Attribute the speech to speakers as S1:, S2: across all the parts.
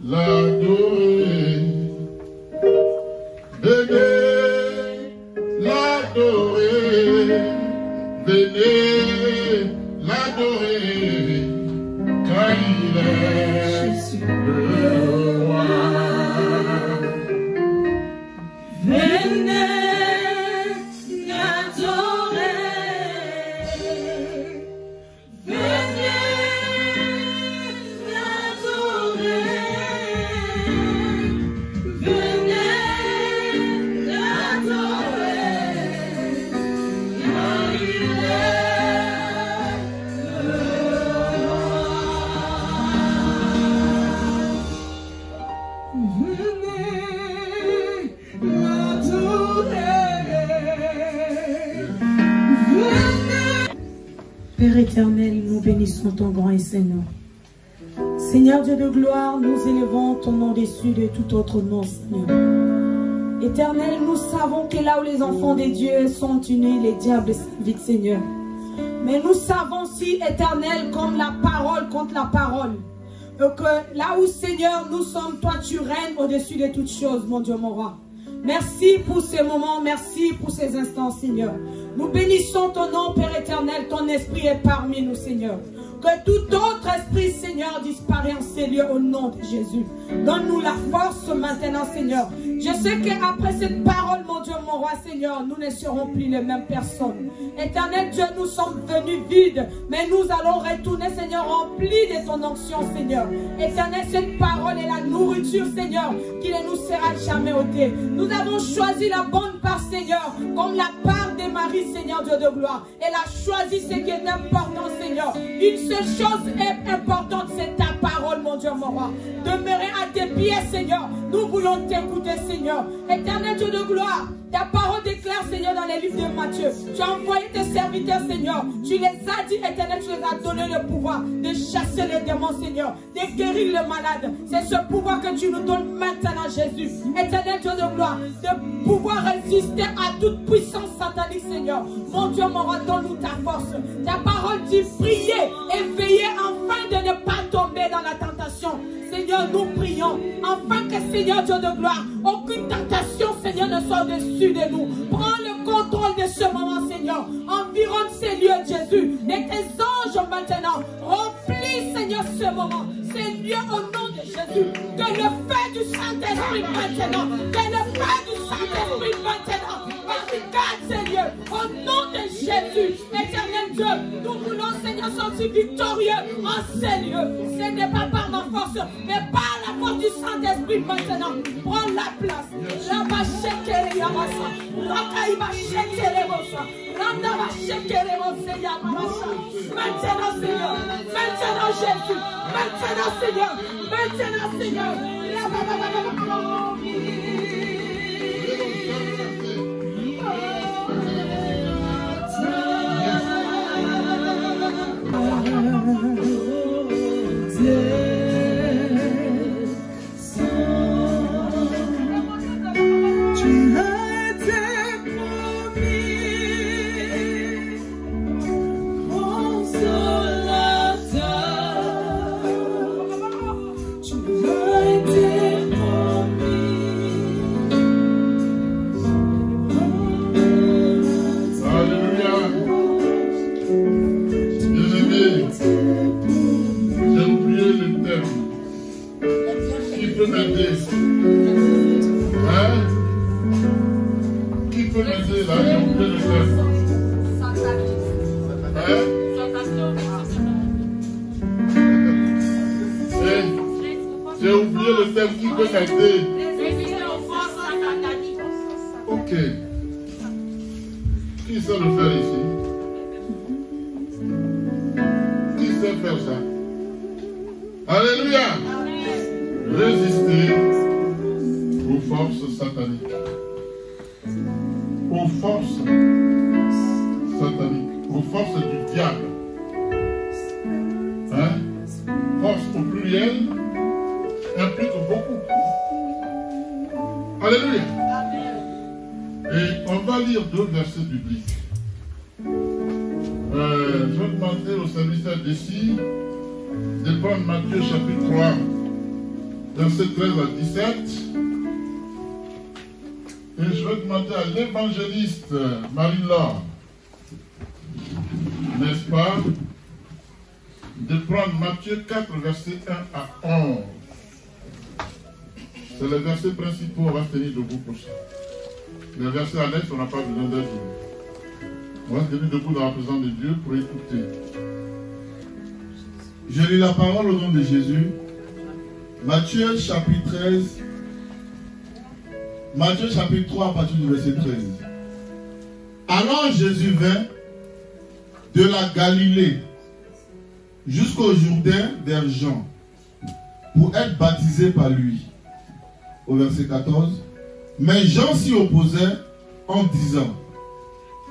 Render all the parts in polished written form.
S1: l'adorer. Venez l'adorer. Venez l'adorer. Car il est le roi.
S2: Venez l'adorer. Venez l'adorer. Venez l'adorer. Car il est le roi.
S3: Père éternel, nous bénissons ton grand et saint nom. Seigneur Dieu de gloire, nous élevons ton nom au-dessus de tout autre nom, Seigneur. Éternel, nous savons que là où les enfants des dieux sont unis, les diables s'invitent, Seigneur. Mais nous savons aussi, éternel, comme la parole contre la parole, que là où, Seigneur, nous sommes, toi tu règnes au-dessus de toutes choses, mon Dieu, mon roi. Merci pour ces moments, merci pour ces instants, Seigneur. Nous bénissons ton nom, Père éternel, ton esprit est parmi nous, Seigneur. Que tout autre esprit, Seigneur, disparaît en ces lieux au nom de Jésus. Donne-nous la force maintenant, Seigneur. Je sais qu'après cette parole, mon Dieu, mon roi, Seigneur, nous ne serons plus les mêmes personnes. Éternel Dieu, nous sommes venus vides, mais nous allons retourner, Seigneur, remplis de ton onction, Seigneur. Éternel, cette parole est la nourriture, Seigneur, qui ne nous sera jamais ôtée. Nous avons choisi la bonne part, Seigneur, comme la part de Marie, Seigneur Dieu de gloire. Elle a choisi ce qui est important, Seigneur. Une seule chose est importante, c'est ta parole, mon Dieu, mon roi. Demeurer à tes pieds, Seigneur. Nous voulons t'écouter, Seigneur. Éternel Dieu de gloire, ta parole déclare, Seigneur, dans les livres de Matthieu. Tu as envoyé tes serviteurs, Seigneur. Tu les as dit, éternel, tu les as donné le pouvoir de chasser les démons, Seigneur, de guérir les malades. C'est ce pouvoir que tu nous donnes maintenant, Jésus. Éternel Dieu de gloire, de pouvoir résister à toute puissance satanique, Seigneur. Mon Dieu, mon roi, donne-nous ta force. Ta parole dit prier et veiller afin de ne pas tomber dans la tentation. Seigneur, nous prions afin que, Seigneur Dieu de gloire, aucune tentation, Seigneur, ne soit au-dessus de nous. Prends le contrôle de ce moment, Seigneur. Environne ces lieux, Jésus. Et tes anges maintenant, remplis, Seigneur, ce moment. Ces lieux au nom de Jésus. Que le feu du Saint-Esprit maintenant, que le feu du Saint-Esprit maintenant, regarde ces lieux. Au nom de Jésus, éternel Dieu, nous voulons, Seigneur, sortir victorieux en ces lieux. Ce n'est pas par ma force, mais par la force du Saint-Esprit maintenant. Prends la place. Maintenant, Seigneur. Maintenant, Jésus. Maintenant, Seigneur. Maintenant, Seigneur.
S1: J'ai oublié le thème qui peut m'aider. Ok. Qui sait le faire ici? Qui sait faire ça? Alléluia. Résister aux forces sataniques. Aux forces sataniques. Aux forces du diable. Hein? Force au pluriel implique beaucoup. Alléluia. Et on va lire deux versets bibliques. Je vais demander au serviteur d'ici de prendre Matthieu chapitre 3, versets 13 à 17. Et je vais demander à l'évangéliste Marie-Laure, n'est-ce pas, de prendre Matthieu 4, versets 1 à 11. C'est les versets principaux, on va se tenir debout pour ça. Les versets annexes, on n'a pas besoin d'être debout. On va se tenir debout dans la présence de Dieu pour écouter.
S4: Je lis la parole au nom de Jésus. Matthieu chapitre 13. Matthieu chapitre 3 à partir du verset 13. Alors Jésus vint de la Galilée jusqu'au Jourdain vers Jean pour être baptisé par lui. Au verset 14. Mais Jean s'y opposait en disant: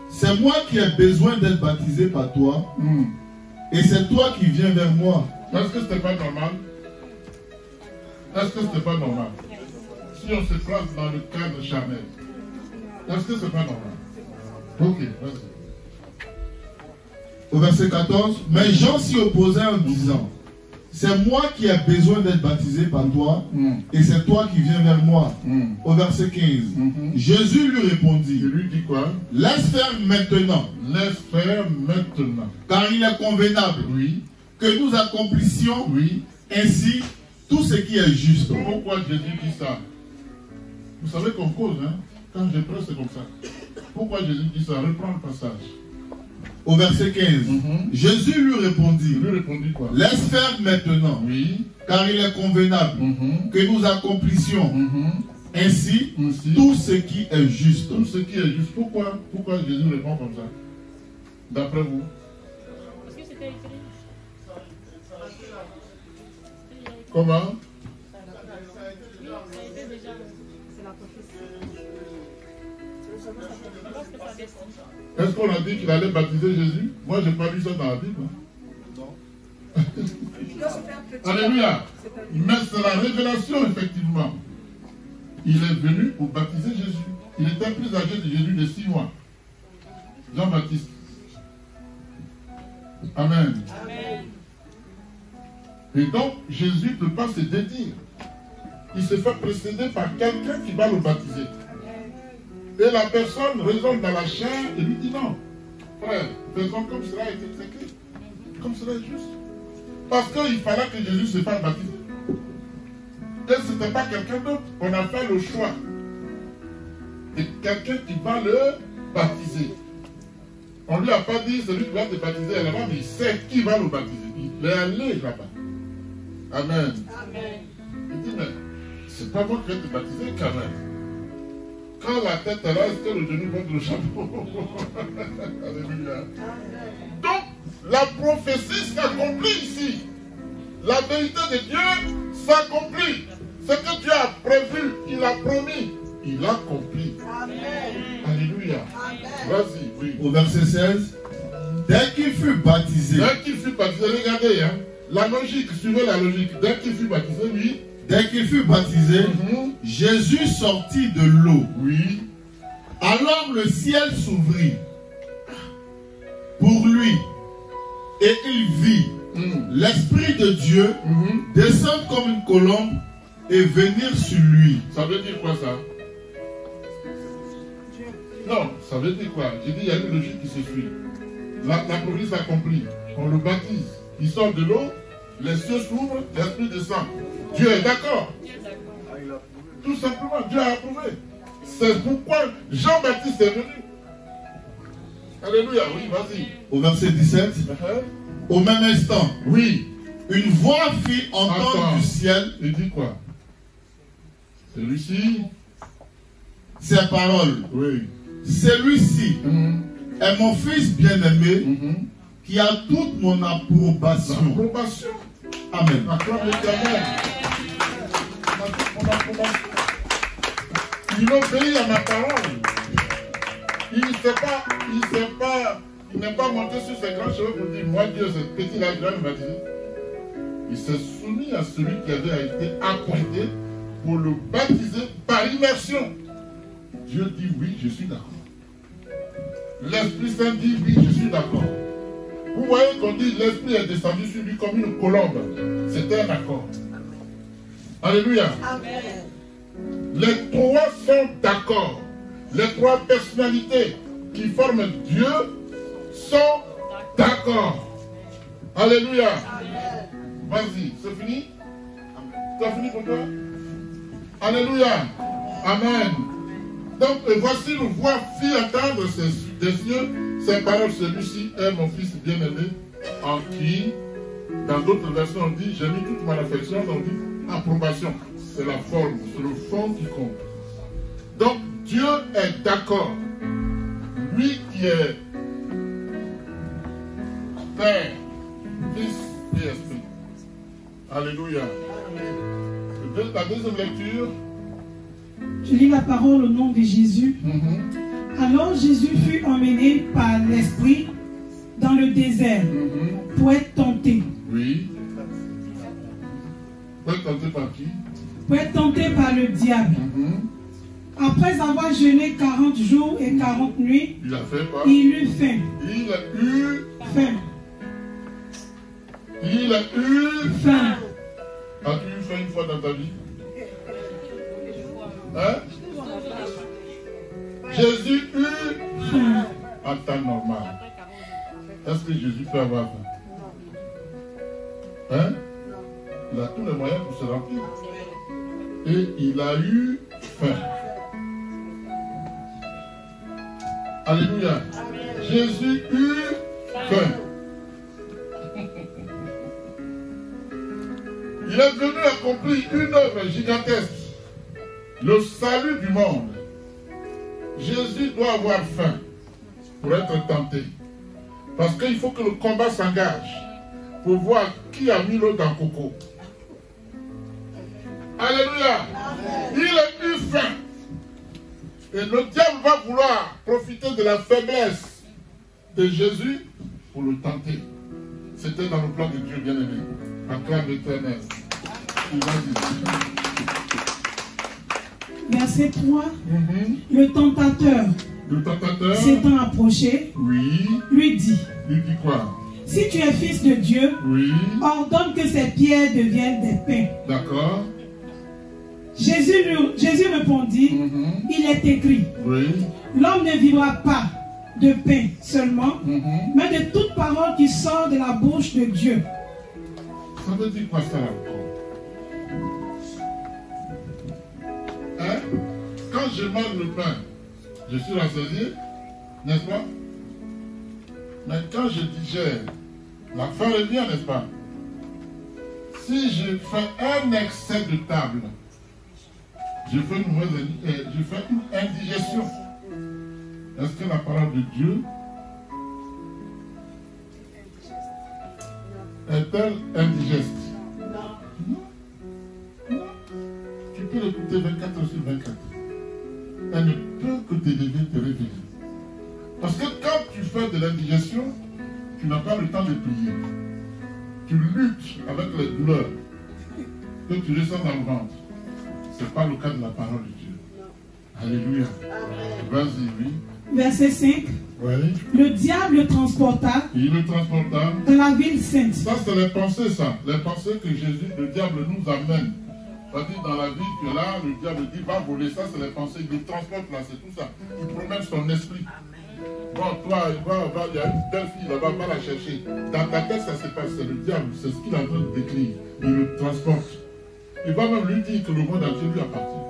S4: c'est moi qui ai besoin d'être baptisé par toi, et c'est toi qui viens vers moi.
S1: Est-ce que ce n'était pas normal? Est-ce que ce n'était pas normal? Si on se place dans le cadre charnel, est-ce que ce n'est pas normal? Ok, vas-y.
S4: Au verset 14, mais Jean s'y opposait en disant: c'est moi qui ai besoin d'être baptisé par toi, et c'est toi qui viens vers moi. Au verset 15, Jésus lui répondit:
S1: Il lui dit quoi?
S4: laisse faire maintenant,
S1: Laisse faire maintenant.
S4: car il est convenable,
S1: Oui,
S4: que nous accomplissions
S1: oui.
S4: ainsi tout ce qui est juste.
S1: Pourquoi Jésus dit ça? Vous savez qu'on cause, hein? Quand je prêche, c'est comme ça. Pourquoi Jésus dit ça? Reprends le passage.
S4: Au verset 15, Jésus lui répondit:
S1: Il lui répondit quoi?
S4: laisse faire maintenant,
S1: Oui.
S4: car il est convenable que nous accomplissions ainsi
S1: Ainsi,
S4: tout ce qui est juste.
S1: tout ce qui est juste. Pourquoi Jésus répond comme ça? D'après vous?
S2: Parce que c'était écrit.
S1: Comment?
S2: Oui, ça a été déjà. C'est la prophétie. Parce que ça descend.
S1: Est-ce qu'on a dit qu'il allait baptiser Jésus? Moi, je n'ai pas lu ça dans la Bible. Hein? Alléluia. Mais c'est la révélation, effectivement. Il est venu pour baptiser Jésus. Il était plus âgé de Jésus de 6 mois. Jean-Baptiste. Amen.
S2: Amen.
S1: Et donc, Jésus ne peut pas se dédire. Il se fait précéder par quelqu'un qui va le baptiser. Et la personne raisonne dans la chair et lui dit non. Frère, faisons comme cela est écrit. Comme cela est juste. Parce qu'il fallait que Jésus se fasse baptiser. Et ce n'était pas quelqu'un d'autre. On a fait le choix de quelqu'un qui va le baptiser. On ne lui a pas dit celui qui va te baptiser là-bas, mais il sait qui va le baptiser. Il est allé là-bas. Amen.
S2: Amen.
S1: Il dit, mais c'est pas moi qui vais te baptiser quand même. Quand la tête est là, est-ce que le genou monte le chapeau? Alléluia. Donc, la prophétie s'accomplit ici. La vérité de Dieu s'accomplit. Ce que Dieu a prévu, il a promis, il accomplit. Alléluia. Vas-y, oui.
S4: Au verset 16, dès qu'il fut baptisé,
S1: Dès qu'il fut baptisé, regardez, hein, la logique, suivez la logique. Dès qu'il fut baptisé, oui.
S4: dès qu'il fut baptisé, Jésus sortit de l'eau.
S1: Oui.
S4: Alors le ciel s'ouvrit pour lui et il vit l'Esprit de Dieu descendre comme une colombe et venir sur lui.
S1: Ça veut dire quoi ça? Non, ça veut dire quoi? J'ai dit, il y a une logique qui se suit. La prophétie s'accomplit. On le baptise. Il sort de l'eau, les cieux s'ouvrent, l'Esprit descend. Dieu est d'accord. Tout simplement, Dieu a approuvé. C'est pourquoi Jean-Baptiste est venu. Alléluia, oui, vas-y.
S4: Au verset 17, au même instant,
S1: Oui,
S4: une voix fit entendre
S1: Attends.
S4: du ciel
S1: il dit quoi? Celui-ci?
S4: ces paroles.
S1: Oui.
S4: Celui-ci est mon fils bien-aimé qui a toute mon approbation.
S1: L'approbation.
S4: Amen.
S1: Acclame l'Éternel. Mon approbation. Il obéit à ma parole. Il n'est pas monté sur ses grands cheveux pour dire, moi Dieu, ce petit-là, il va me baptiser. Il s'est soumis à celui qui avait été appointé pour le baptiser par immersion. Dieu dit oui, je suis d'accord. L'Esprit Saint dit oui, je suis d'accord. Vous voyez qu'on dit l'Esprit est descendu sur lui comme une colombe. C'était un accord. Alléluia.
S2: Amen.
S1: Les trois sont d'accord. Les trois personnalités qui forment Dieu sont d'accord. Alléluia. Vas-y, c'est fini? Tu as fini pour toi? Alléluia. Amen. Donc, voici une voix fit entendre des cieux ces paroles. Celui-ci est mon fils bien-aimé, en qui, dans d'autres versions, on dit, j'ai mis toute mon affection, on dit approbation. C'est la forme, c'est le fond qui compte. Donc, Dieu est d'accord. Lui qui est Père, Fils et Esprit. Alléluia. La deuxième lecture.
S3: Je lis la parole au nom de Jésus. Alors Jésus fut emmené par l'Esprit dans le désert pour être tenté.
S1: Oui. Pour être tenté par qui?
S3: Pour être tenté par le diable. Après avoir jeûné 40 jours et 40 nuits,
S1: Il a fait quoi?
S3: il eut faim.
S1: Il a eu
S3: Faim.
S1: Il a eu
S3: Faim.
S1: As-tu eu faim une fois dans ta vie? Hein? Jésus eut
S3: Faim.
S1: en temps normal. Est-ce que Jésus peut avoir faim? Hein? Il a tous les moyens pour se remplir. Et il a eu faim. Alléluia. Jésus eut faim. Il est venu accomplir une œuvre gigantesque. Le salut du monde. Jésus doit avoir faim pour être tenté. Parce qu'il faut que le combat s'engage pour voir qui a mis l'eau dans le coco. Alléluia. Il a eu faim. Et le diable va vouloir profiter de la faiblesse de Jésus pour le tenter. C'était dans le plan de Dieu bien-aimé. Acclame l'Éternel.
S3: Verset 3. Le tentateur s'étant approché,
S1: oui,
S3: lui dit,
S1: lui dit quoi?
S3: si tu es fils de Dieu,
S1: Oui,
S3: ordonne que ces pierres deviennent des pains.
S1: d'accord.
S3: Jésus répondit, il est écrit,
S1: Oui,
S3: l'homme ne vivra pas de pain seulement, mais de toute parole qui sort de la bouche de Dieu.
S1: ça veut dire quoi ça encore? Hein? Quand je mange le pain, je suis rassasié, n'est-ce pas? Mais quand je digère, la faim revient, n'est-ce pas? Si je fais un excès de table, je fais une indigestion. Est-ce que la parole de Dieu est-elle indigeste? Non. Non. Tu peux l'écouter 24 heures sur 24. Elle ne peut que t'élever, te réveiller. Parce que quand tu fais de l'indigestion, tu n'as pas le temps de prier. Tu luttes avec les douleurs que tu ressens dans le ventre. Ce n'est pas le cas de la parole de Dieu. Alléluia. Vas-y, oui.
S3: Verset 5.
S1: Oui.
S3: Le diable le transporta
S1: Il le transporta.
S3: dans la ville sainte.
S1: Ça, c'est les pensées, ça. Les pensées que Jésus, le diable, nous amène. C'est-à-dire dans la vie que là, le diable dit, va voler. Ça, c'est les pensées. Il le transporte là, c'est tout ça. Il promène son esprit. Bon, toi, il y a une belle fille là-bas, va la chercher. Dans ta tête, ça se passe. C'est le diable. C'est ce qu'il est en train de décrire. Il le transporte. Il va même lui dire que le monde entier lui appartient.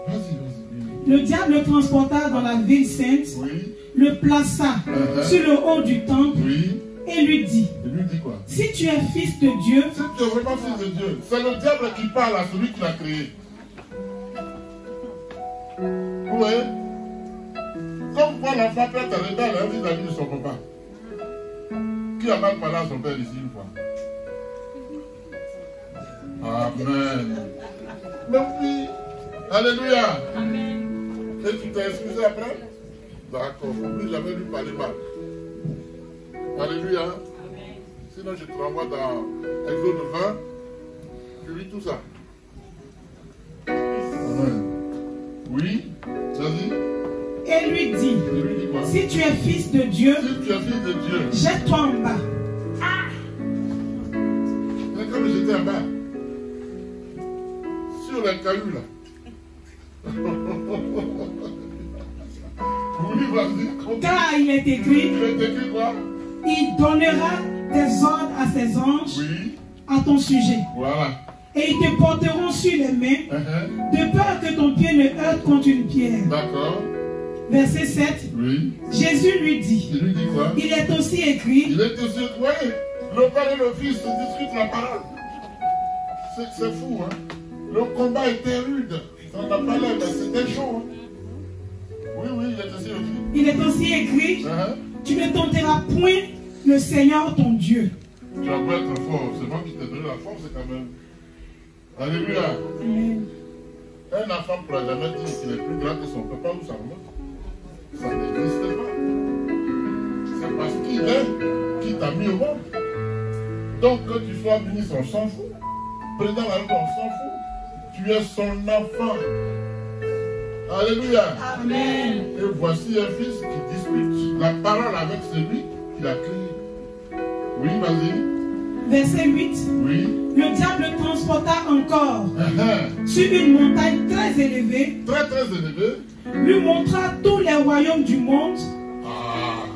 S1: Vas-y.
S3: Le diable le transporta dans la ville sainte,
S1: Oui.
S3: le plaça sur le haut du temple
S1: Oui.
S3: et lui dit,
S1: Il lui dit quoi?
S3: si tu es fils de Dieu,
S1: Si tu es vraiment fils de Dieu, c'est le diable qui parle à celui qui l'a créé. Vous voyez? Comme quoi l'enfant peut être rebelle, il dit la vie de son papa. Qui a mal parlé à son père ici une fois? Amen. Mais oui. Alléluia.
S2: Amen.
S1: Et tu t'es excusé après? D'accord. Oublie jamais lui parler mal. Alléluia.
S2: Amen.
S1: Sinon je te renvoie dans Exode 20. Tu lis tout ça. Amen. Oui. Vas-y.
S3: et lui dit,
S1: Il lui dit quoi?
S3: si tu es fils de Dieu,
S1: Si tu es fils de Dieu.
S3: jette-toi en bas.
S1: Mais comme j'étais en bas. les cailloux là. Oui, vas-y.
S3: Car il est écrit,
S1: Il est écrit quoi?
S3: il donnera des ordres à ses anges
S1: Oui.
S3: à ton sujet.
S1: Voilà.
S3: Et ils te porteront sur les mains, de peur que ton pied ne heurte contre une pierre.
S1: D'accord.
S3: Verset 7.
S1: Oui.
S3: Jésus lui dit,
S1: Il lui dit quoi?
S3: il est aussi écrit,
S1: Il est aussi. Oui. Le Père et le Fils discutent la parole. C'est fou, hein? Le combat était rude. Ça n'a pas l'air, mais c'était chaud. Hein? Oui, oui, il est aussi écrit.
S3: il est aussi écrit, tu ne tenteras point le Seigneur ton Dieu.
S1: Tu vas pas être fort. C'est moi qui t'ai donné la force quand même. Alléluia.
S3: Amen.
S1: Un enfant ne pourra jamais dire qu'il est plus grand que son papa ou sa maman. Ça n'existe pas. C'est parce qu'il est qui t'a mis au monde. Donc que tu sois ministre, on s'en fout. Président de la République, on s'en fout. Tu es son enfant. Alléluia.
S3: Amen.
S1: Et voici un fils qui dispute la parole avec celui qui l'a créé. Oui, vas-y.
S3: Verset 8.
S1: Oui.
S3: Le diable transporta encore sur une montagne très élevée,
S1: Très très élevé.
S3: lui montra tous les royaumes du monde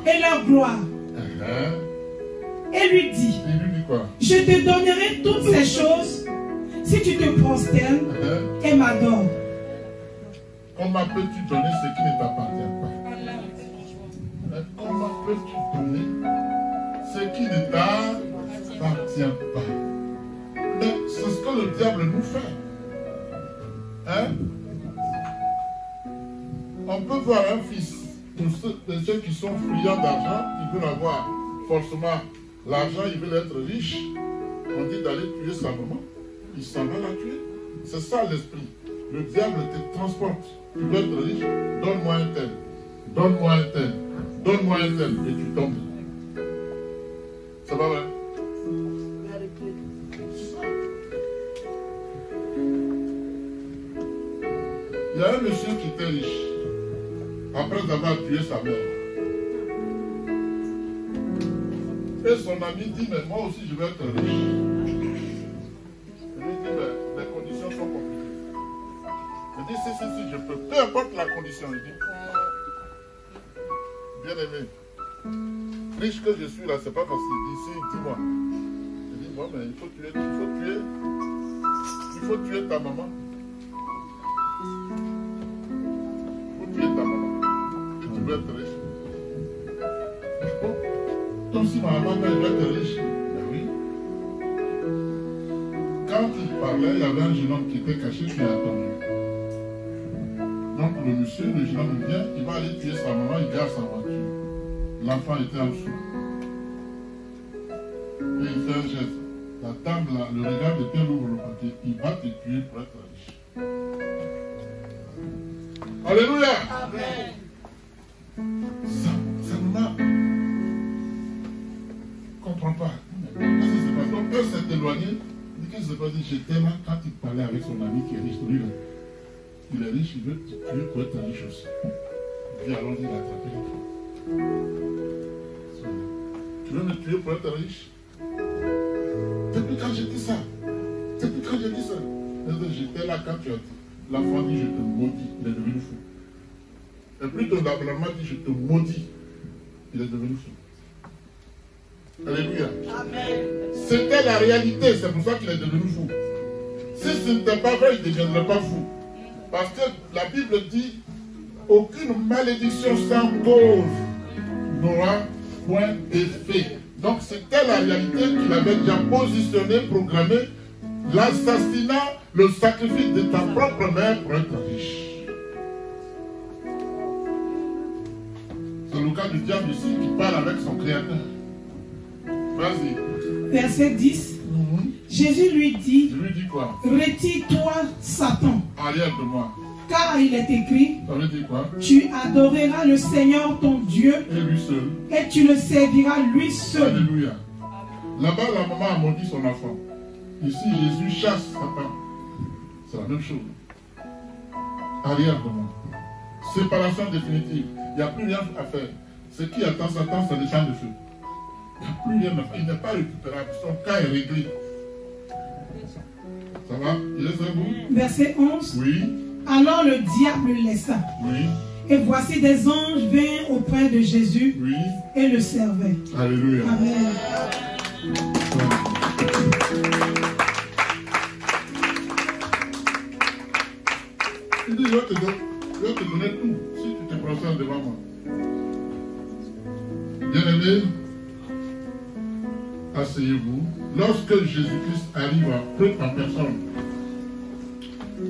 S3: et leur gloire. Et lui dit,
S1: Il lui dit quoi?
S3: je te donnerai toutes ces choses si tu te prosternes et m'adores.
S1: Comment peux-tu donner ce qui ne t'appartient pas? Comment peux-tu donner ce qui ne t'appartient pas? Mais c'est ce que le diable nous fait. Hein? On peut voir un fils de ceux qui sont friands d'argent, ils veulent avoir forcément l'argent, ils veulent être riches. On dit d'aller tuer sa maman, il s'en va la tuer. C'est ça l'esprit. Le diable te transporte. Tu veux être riche, donne-moi un tel, donne-moi un tel, donne-moi un tel, et tu tombes. C'est pas vrai? Il y a un monsieur qui était riche, après avoir tué sa mère. Et son ami dit, mais moi aussi je vais être riche. Il lui dit, mais les conditions sont compliquées. Il dit, si, je peux, peu importe la condition. Il dit, bien aimé, riche que je suis là, c'est pas facile. Il dit, si, dis-moi. Il dit, moi, mais il faut tuer ta maman. Il faut tuer ta maman. Si tu veux être riche. Bon, comme si ma maman veut être riche. Ben oui. Quand il parlait, il y avait un jeune homme qui était caché qui a attendu. Donc le jeune homme vient, il va aller tuer sa maman, il garde sa voiture. L'enfant était en dessous. Et il fait un geste. La table, là, le regard de Pierre ouvre le papier. Il va te tuer pour être riche. Alléluia.
S3: Amen.
S1: Ça ne m'a... comprends pas. Qu'est-ce qui se passe? Donc Dieu s'est éloigné. Qu'est-ce qui se passe? J'étais là quand il parlait avec son ami qui est riche. Lui, là. Il est riche, il veut te tuer pour être riche aussi. Puis alors il a attrapé l'enfant. Tu veux me tuer pour être riche? Depuis quand j'ai dit ça? Depuis quand j'ai dit ça? J'étais là quand tu as dit. L'enfant dit, je te maudis. Il est devenu fou. Et plutôt l'enfant dit, je te maudis. Il est devenu fou. Alléluia.
S3: Amen.
S1: C'était la réalité, c'est pour ça qu'il est devenu fou. Si ce n'était pas vrai, il ne deviendrait pas fou. Parce que la Bible dit, aucune malédiction sans cause n'aura point d'effet. Donc c'était la réalité qu'il avait déjà positionnée, programmée, l'assassinat, le sacrifice de ta propre mère pour être riche. C'est le cas du diable ici qui parle avec son créateur. Vas-y.
S3: Verset 10. Jésus lui dit,
S1: Je lui dis quoi?
S3: retire-toi, Satan,
S1: Arrière de moi.
S3: car il est écrit,
S1: Ça veut dire quoi?
S3: tu adoreras le Seigneur ton Dieu
S1: Et lui seul.
S3: et tu le serviras lui seul.
S1: Alléluia. Là-bas, la maman a maudit son enfant. Ici, Jésus chasse Satan. C'est la même chose. Arrière de moi. Séparation définitive. Il n'y a plus rien à faire. Ce qui attend Satan, c'est le champ de feu. Il n'y a plus rien à faire. Il n'est pas récupérable. Son cas est réglé. Ça va? va, il est très bon.
S3: Verset 11.
S1: Oui,
S3: Alors le diable le laissa.
S1: oui,
S3: Et voici des anges vinrent auprès de Jésus
S1: oui.
S3: et le servaient.
S1: Alléluia.
S3: Amen.
S1: Il dit, je vais te donner tout si tu te présentes devant moi. Bien-aimés, asseyez-vous. Lorsque Jésus-Christ arrive en personne,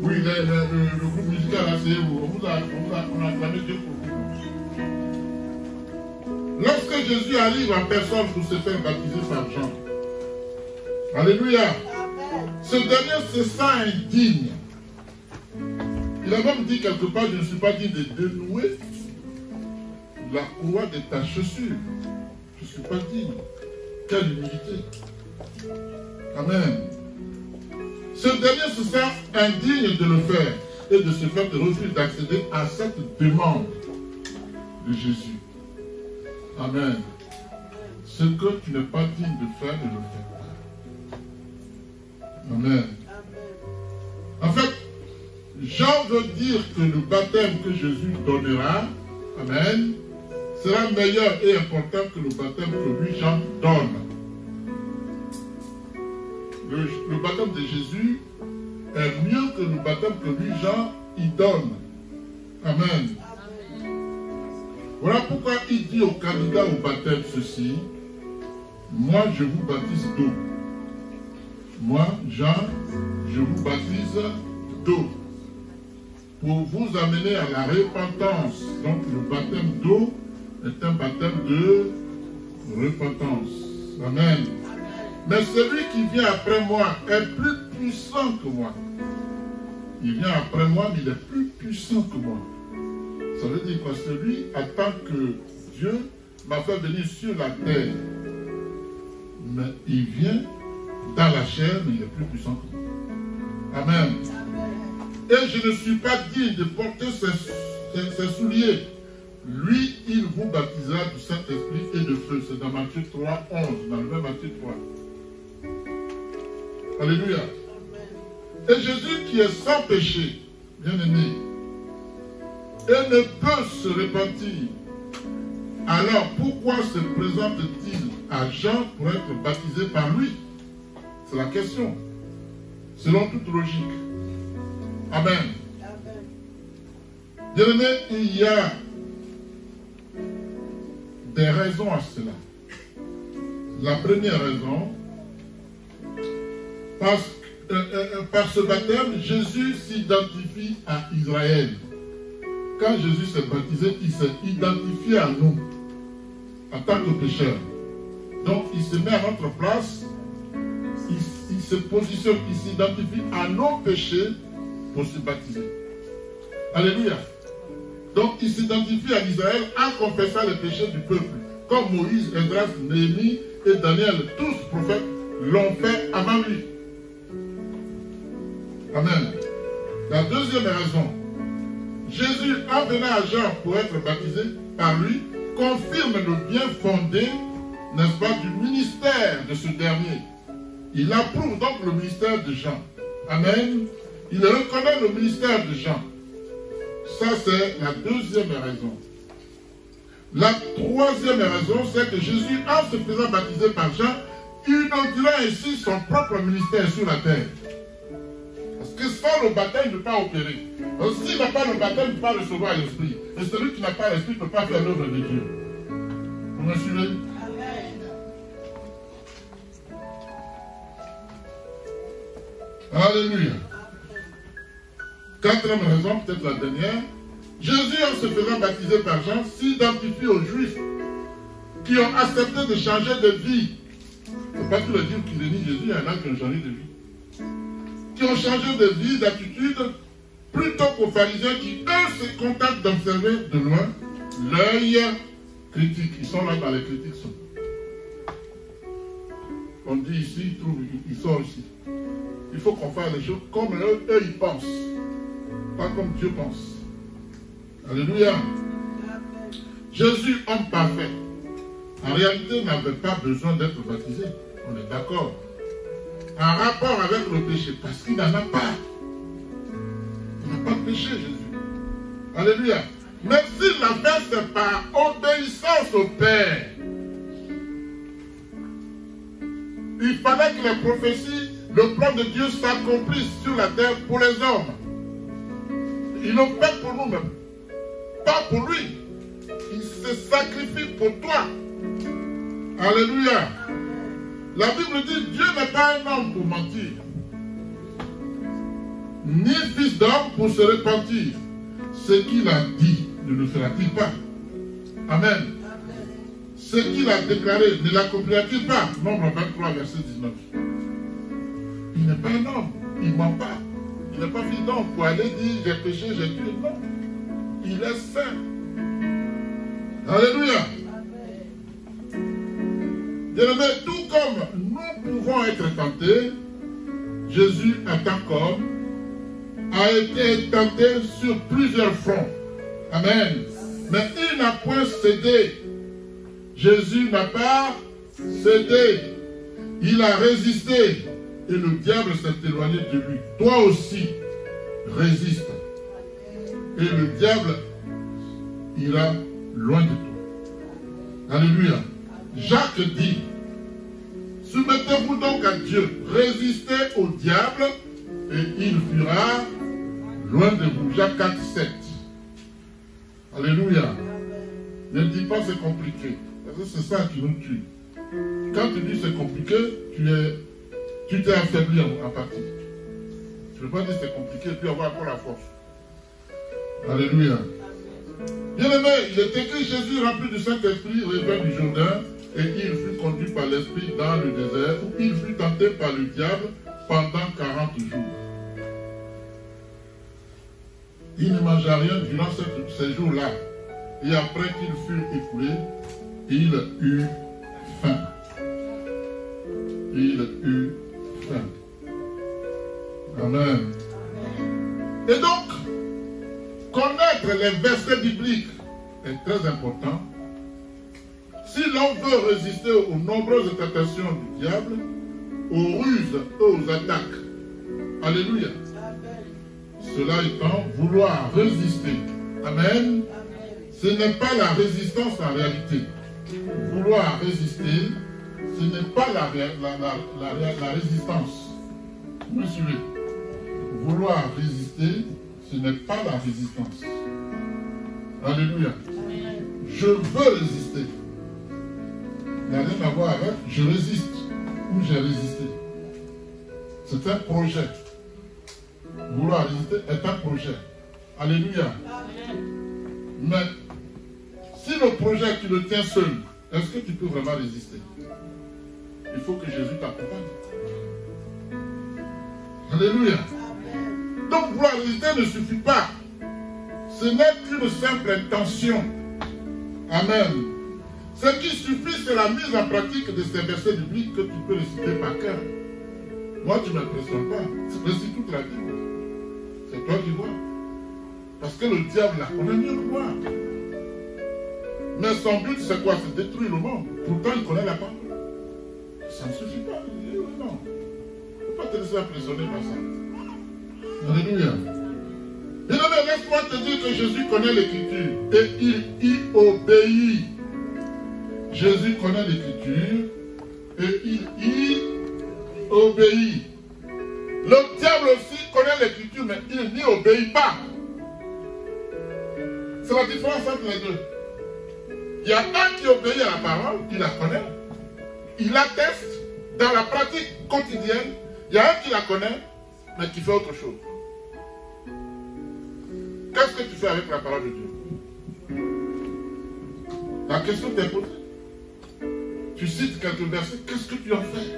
S1: oui, le groupe musical, asseyez-vous. On a acclamé Dieu pour vous. Lorsque Jésus arrive en personne pour se faire baptiser par Jean, alléluia, ce dernier se sent indigne. Il a même dit quelque part, je ne suis pas digne de dénouer la courroie de ta chaussure. Je ne suis pas digne. Quelle humilité. Amen. Ce dernier se sent indigne de le faire et de se faire de refus d'accéder à cette demande de Jésus. Amen. Ce que tu n'es pas digne de faire, ne le fais pas. Amen. En fait, Jean veut dire que le baptême que Jésus donnera, amen, sera meilleur et important que le baptême que lui, Jean, donne. Le baptême de Jésus est mieux que le baptême que lui, Jean, y donne. Amen. Voilà pourquoi il dit au candidat au baptême ceci: moi, je vous baptise d'eau. Moi, Jean, je vous baptise d'eau, pour vous amener à la repentance. Donc le baptême d'eau est un baptême de repentance. Amen. Mais celui qui vient après moi est plus puissant que moi. Il vient après moi, mais il est plus puissant que moi. Ça veut dire que celui attend que Dieu m'a fait venir sur la terre. Mais il vient dans la chair, mais il est plus puissant que moi. Amen. Et je ne suis pas digne de porter ses souliers. Lui, il vous baptisera du Saint-Esprit et de feu. C'est dans Matthieu 3, 11. Dans le même Matthieu 3. Alléluia. Et Jésus qui est sans péché, bien aimé, et ne peut se repentir. Alors pourquoi se présente-t-il à Jean pour être baptisé par lui? C'est la question. Selon toute logique. Amen. Bien aimé, il y a des raisons à cela. La première raison, par ce baptême, Jésus s'identifie à Israël. Quand Jésus s'est baptisé, il s'est identifié à nous, en tant que pécheurs. Donc, il se met à notre place, il se positionne, il s'identifie à nos péchés pour se baptiser. Alléluia. Donc, il s'identifie à Israël en confessant les péchés du peuple, comme Moïse, Esdras, Néhémie et Daniel, tous prophètes, l'ont fait avant lui. Amen. La deuxième raison, Jésus, en venant à Jean pour être baptisé par lui, confirme le bien fondé, n'est-ce pas, du ministère de ce dernier. Il approuve donc le ministère de Jean. Amen. Il reconnaît le ministère de Jean. Ça, c'est la deuxième raison. La troisième raison, c'est que Jésus, en se faisant baptiser par Jean, inaugura ainsi son propre ministère sur la terre. Parce que sans le baptême, il ne peut pas opérer. S'il n'a pas le baptême, il ne peut pas recevoir l'Esprit. Et celui qui n'a pas l'Esprit ne peut pas faire l'œuvre de Dieu. Vous me suivez? Alléluia. Quatrième raison, peut-être la dernière. Jésus, en se faisant baptiser par Jean, s'identifie aux Juifs qui ont accepté de changer de vie. Ce n'est pas tous les Juifs qui renient Jésus, il y en a qui ont changé de vie. Qui ont changé de vie, d'attitude, plutôt qu'aux pharisiens qui, eux, se contentent d'observer de loin l'œil critique. Ils sont là dans les critiques. On dit ici, ils sont ici. Il faut qu'on fasse les choses comme eux ils pensent. Pas comme Dieu pense. Alléluia. Jésus, homme parfait, en réalité n'avait pas besoin d'être baptisé. On est d'accord. en rapport avec le péché, parce qu'il n'en a pas. Il n'a pas de péché, Jésus. Alléluia. Même s'il l'a fait, c'est par obéissance au Père. Il fallait que les prophéties, le plan de Dieu s'accomplisse sur la terre pour les hommes. Il le fait pour nous-mêmes, pas pour lui. Il se sacrifie pour toi. Alléluia. La Bible dit, Dieu n'est pas un homme pour mentir, ni fils d'homme pour se repentir. Ce qu'il a dit, ne le fera-t-il pas? Amen. Ce qu'il a déclaré, ne l'accomplira-t-il pas? Nombre 23, verset 19. Il n'est pas un homme, il ne ment pas. Il n'est pas fils d'homme pour aller dire j'ai péché, j'ai tué. Non. Il est saint. Alléluia. Bien-aimé, tout comme nous pouvons être tentés, Jésus, en tant qu'homme, a été tenté sur plusieurs fronts. Amen. Mais il n'a point cédé. Jésus n'a pas cédé. Il a résisté. Et le diable s'est éloigné de lui. Toi aussi, résiste. Et le diable ira loin de toi. Alléluia. Jacques dit, soumettez-vous donc à Dieu, résistez au diable et il fuira loin de vous. Jacques 4, 7. Alléluia. Ne dis pas c'est compliqué. Parce que c'est ça qui nous tue. Quand tu dis c'est compliqué, tu t'es affaibli en partie. Tu ne peux pas dire c'est compliqué et puis avoir encore la force. Alléluia. Bien-aimé, il est écrit Jésus rempli du Saint-Esprit revint du Jourdain et il fut conduit par l'Esprit dans le désert où il fut tenté par le diable pendant 40 jours. Il ne mangea rien durant ces jours-là. Et après qu'il fut écoulé, il eut faim. Il eut faim. Amen. Et donc, connaître les versets bibliques est très important. Si l'on veut résister aux nombreuses tentations du diable, aux ruses et aux attaques, alléluia. Cela étant, vouloir résister, amen, ce n'est pas la résistance en réalité. Vouloir résister, ce n'est pas la résistance. Vous me suivez? Vouloir résister, ce n'est pas la résistance. Alléluia. Je veux résister. Il n'y a rien à voir avec je résiste ou j'ai résisté. C'est un projet. Vouloir résister est un projet. Alléluia. Mais si le projet tu le tiens seul, est-ce que tu peux vraiment résister? Il faut que Jésus t'accompagne. Alléluia. Donc vouloir résister ne suffit pas. Ce n'est qu'une simple intention. Amen. Ce qui suffit, c'est la mise en pratique de ces versets bibliques que tu peux réciter par cœur. Moi, tu ne m'impressionnes pas. Tu récites toute la Bible. C'est toi qui vois. Parce que le diable la connaît mieux que moi. Mais son but, c'est quoi? C'est détruire le monde. Pourtant, il connaît la parole. Ça ne suffit pas. Non. Il ne faut pas te laisser impressionner par ça. Alléluia. Bien aimé, laisse-moi te dire que Jésus connaît l'Écriture et il y obéit. Jésus connaît l'Écriture et il y obéit. Le diable aussi connaît l'Écriture, mais il n'y obéit pas. C'est la différence entre les deux. Il y a un qui obéit à la parole, il la connaît, il l'atteste dans la pratique quotidienne. Il y a un qui la connaît, mais qui fait autre chose. Qu'est-ce que tu fais avec la parole de Dieu? La question t'est posée. Tu cites quelques versets, qu'est-ce que tu en fais?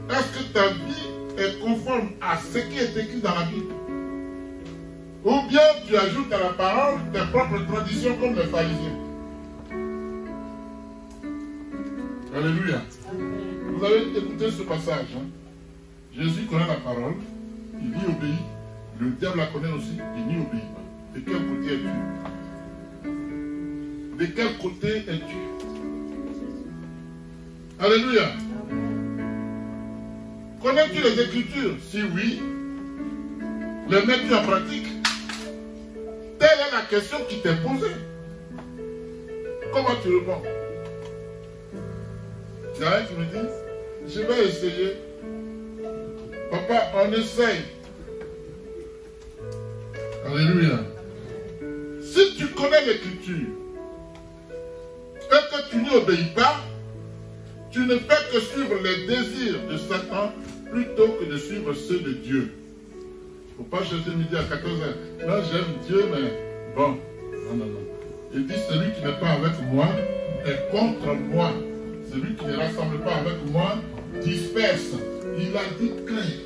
S1: Est-ce que ta vie est conforme à ce qui est écrit dans la Bible? Ou bien tu ajoutes à la parole tes propres traditions comme les pharisiens? Alléluia. Vous avez écouté ce passage. Hein? Jésus connaît la parole, il y obéit. Le diable la connaît aussi, il n'y obéit pas. De quel côté es-tu? De quel côté es-tu? Alléluia. Connais-tu les Écritures? Si oui, les mets-tu en pratique? Telle est la question qui t'est posée. Comment tu réponds? Il y a un qui me dit, je vais essayer. Papa, on essaye. Alléluia. Si tu connais l'Écriture et que tu n'y obéis pas, tu ne fais que suivre les désirs de Satan plutôt que de suivre ceux de Dieu. Il ne faut pas chercher midi à 14h. Non, j'aime Dieu, mais bon. Non. Il dit, celui qui n'est pas avec moi est contre moi. Celui qui ne rassemble pas avec moi disperse. Il a dit créer.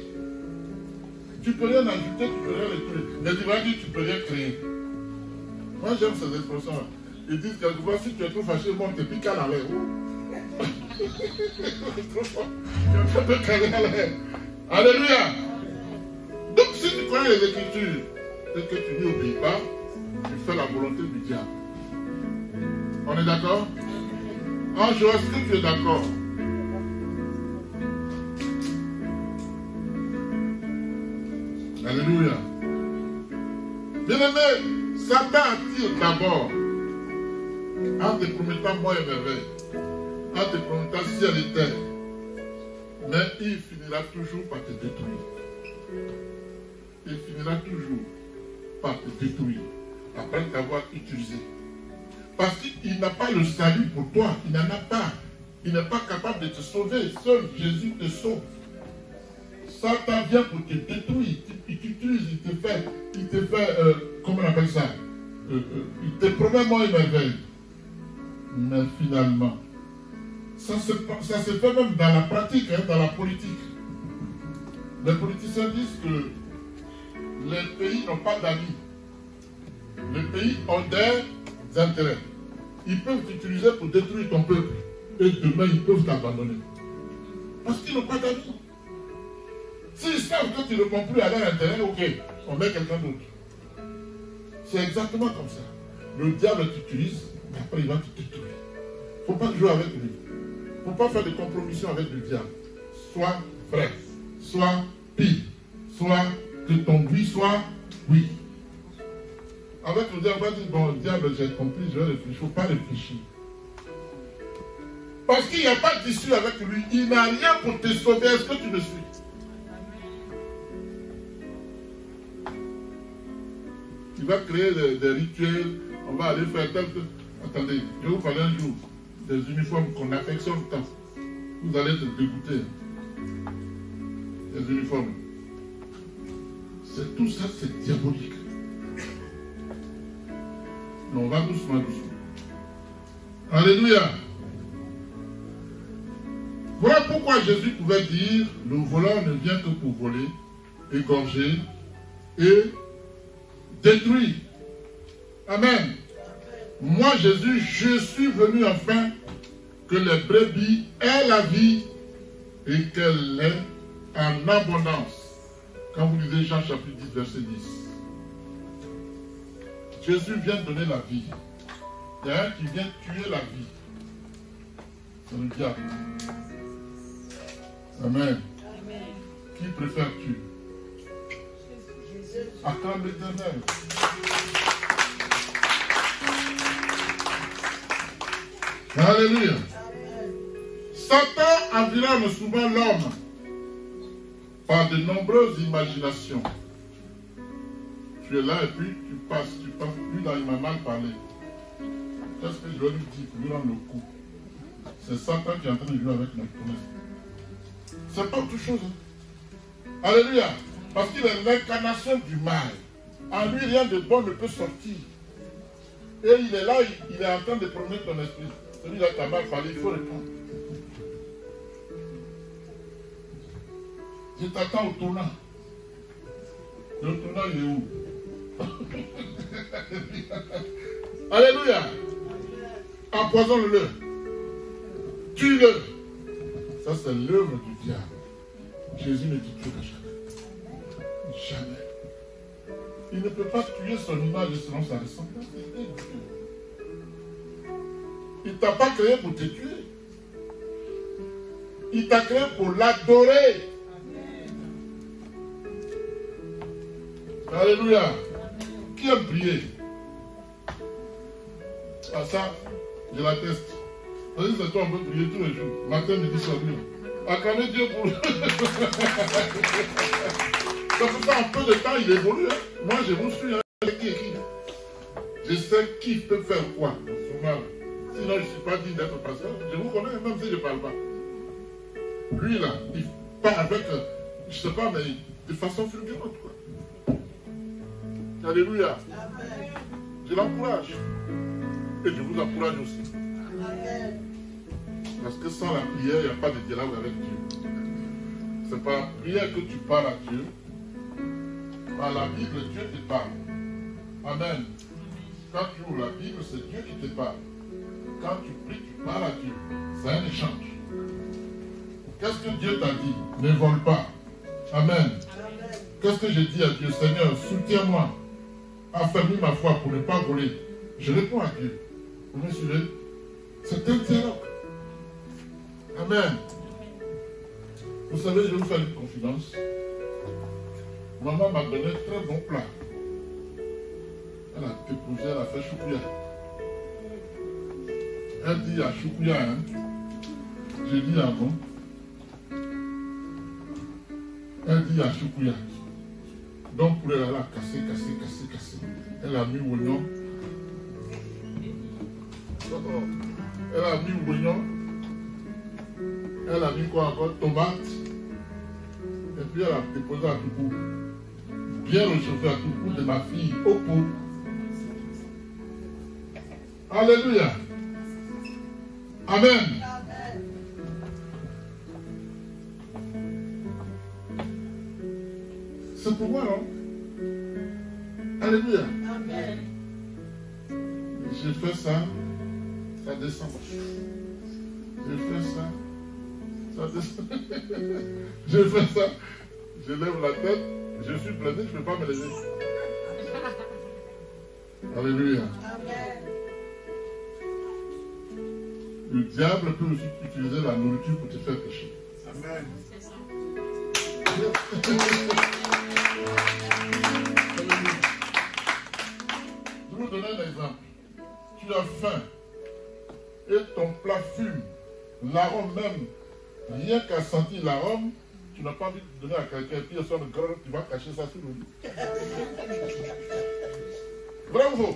S1: Tu peux rien ajouter, tu peux rien retrouver. Les divins disent, tu peux rien créer. Moi, j'aime ces expressions-là. Ils disent quelquefois, si tu es trop fâché, bon, tu piques à la l'air. Tu es trop calé à l'air. Alléluia. Donc, si tu connais les Écritures et que tu n'y obéis pas, tu fais la volonté du diable. On est d'accord? Ange, est-ce que tu es d'accord? Alléluia. Bien-aimé, Satan attire d'abord en te promettant moi et merveille, en te promettant ciel et terre. Mais il finira toujours par te détruire. Il finira toujours par te détruire après t'avoir utilisé. Parce qu'il n'a pas le salut pour toi. Il n'en a pas. Il n'est pas capable de te sauver. Seul Jésus te sauve. Satan vient pour te détruire. Il t'utilise, il te fait, comment on appelle ça? Il te promet moi et merveille. Mais finalement, ça se fait même dans la pratique, hein, dans la politique. Les politiciens disent que les pays n'ont pas d'amis. Les pays ont des intérêts. Ils peuvent t'utiliser pour détruire ton peuple. Et demain, ils peuvent t'abandonner. Parce qu'ils n'ont pas d'amis. S'ils savent que tu ne réponds plus à leur intérêt, ok, on met quelqu'un d'autre. C'est exactement comme ça. Le diable t'utilise, et après il va te détruire. Il ne faut pas jouer avec lui. Il ne faut pas faire de compromissions avec le diable. Sois frère, sois pire, soit que ton oui soit oui. Avec le diable, on va dire, bon, diable, j'ai compris, je vais réfléchir. Il ne faut pas réfléchir. Parce qu'il n'y a pas d'issue avec lui. Il n'a rien pour te sauver. Est-ce que tu me suis? Il va créer des rituels. On va aller faire tel que... Attendez, je vais vous parler un jour des uniformes qu'on affectionne tant. Vous allez être dégoûtés. Les uniformes. Tout ça, c'est diabolique. Mais on va doucement, doucement. Alléluia. Voilà pourquoi Jésus pouvait dire, le voleur ne vient que pour voler, égorger et détruire. Amen. Moi, Jésus, je suis venu afin que les brebis aient la vie et qu'elle l'ait en abondance. Quand vous lisez Jean chapitre 10, verset 10. Jésus vient donner la vie. Il y a un qui vient tuer la vie. C'est le diable. Amen. Amen. Qui préfères-tu? Acclame l'Éternel. Alléluia. Satan environne souvent l'homme par de nombreuses imaginations. Tu es là et puis tu passes. Lui là, il m'a mal parlé. Qu'est-ce que je vais lui dire pour lui rendre le coup? C'est Satan qui est en train de jouer avec notre promesse. C'est pas autre chose. Alléluia. Parce qu'il est l'incarnation du mal. En lui, rien de bon ne peut sortir. Et il est là, il est en train de promener ton esprit. Celui-là qui a mal parlé, il faut répondre. Je t'attends au tournant. Le tournant, il est où? Alléluia. Empoisonne-le. Tue-le. Ça, c'est l'œuvre du diable. Jésus ne dit plus jamais. Jamais. Il ne peut pas tuer son image selon sa ressemblance. Il ne t'a pas créé pour te tuer. Il t'a créé pour l'adorer. Alléluia. Qui aime prier? Ah ça, je l'atteste. C'est toi, on peut prier tous les jours. Matin, midi, soir, nuit. Acclamez Dieu pour... Ça fait ça un peu de temps, il évolue. Hein. Moi, je vous suis. Hein. Je sais qui peut faire quoi. Sinon, je ne suis pas digne d'être pasteur. Je vous connais, même si je ne parle pas. Lui, là, il part avec, je ne sais pas, mais de façon fulgurante. Quoi. Alléluia. Je l'encourage. Et je vous encourage aussi. Parce que sans la prière, il n'y a pas de dialogue avec Dieu. Ce n'est pas la prière que tu parles à Dieu. Par la Bible, Dieu te parle. Amen. Quand tu ouvres la Bible, c'est Dieu qui te parle. Quand tu pries, tu parles à Dieu. C'est un échange. Qu'est-ce que Dieu t'a dit? Ne vole pas. Amen. Qu'est-ce que j'ai dit à Dieu? Seigneur, soutiens-moi. Affermis ma foi pour ne pas voler. Je réponds à Dieu. Vous me suivez? C'est un dialogue. Amen. Vous savez, je vais vous faire une confidence. Maman m'a donné un très bon plat. Elle a déposé, elle a fait choukouya. Elle dit à choukouya, hein. J'ai dit ah bon. Elle dit à choukouya. Donc pour elle, elle a cassé. Elle a mis oignon. Elle a mis oignon. Elle a mis quoi encore? Tomate. Et puis elle a déposé à tout coup. Bien réchauffé à tout coup de ma fille au pot. Alléluia. Amen. C'est pour moi, non? Alléluia. Amen. J'ai fait ça, ça descend. J'ai fait ça, ça descend. J'ai fait ça, je lève la tête, je suis blessé, je ne peux pas me lever. Alléluia. Amen. Le diable peut aussi utiliser la nourriture pour te faire pécher. Amen. Je vais vous donner un exemple. Tu as faim et ton plat fume. L'arôme même, rien qu'à sentir l'arôme, tu n'as pas envie de donner à quelqu'un, puis tu vas cacher ça sous le lit. Bravo.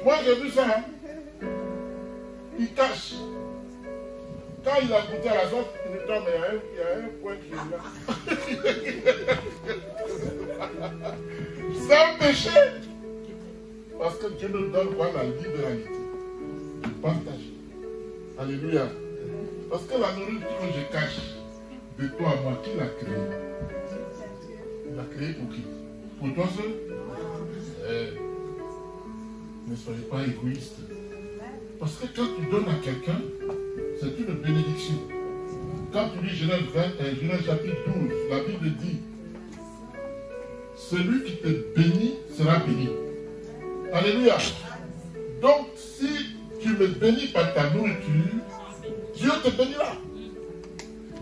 S1: Moi j'ai vu ça. Hein? Il cache. Quand il a goûté à la sauce, il me dit, mais il y a un point qui est là. C'est un péché. Parce que Dieu nous donne quoi? La libéralité. Le partage. Alléluia. Parce que la nourriture que je cache de toi à moi, qui l'a créée? Il l'a créée pour qui? Pour toi seul? Ne soyez pas égoïste. Parce que quand tu donnes à quelqu'un, c'est une bénédiction. Quand tu lis Genèse 21, Genèse chapitre 12, la Bible dit, celui qui te bénit sera béni. Alléluia. Donc, si tu me bénis par ta nourriture, Dieu te bénira.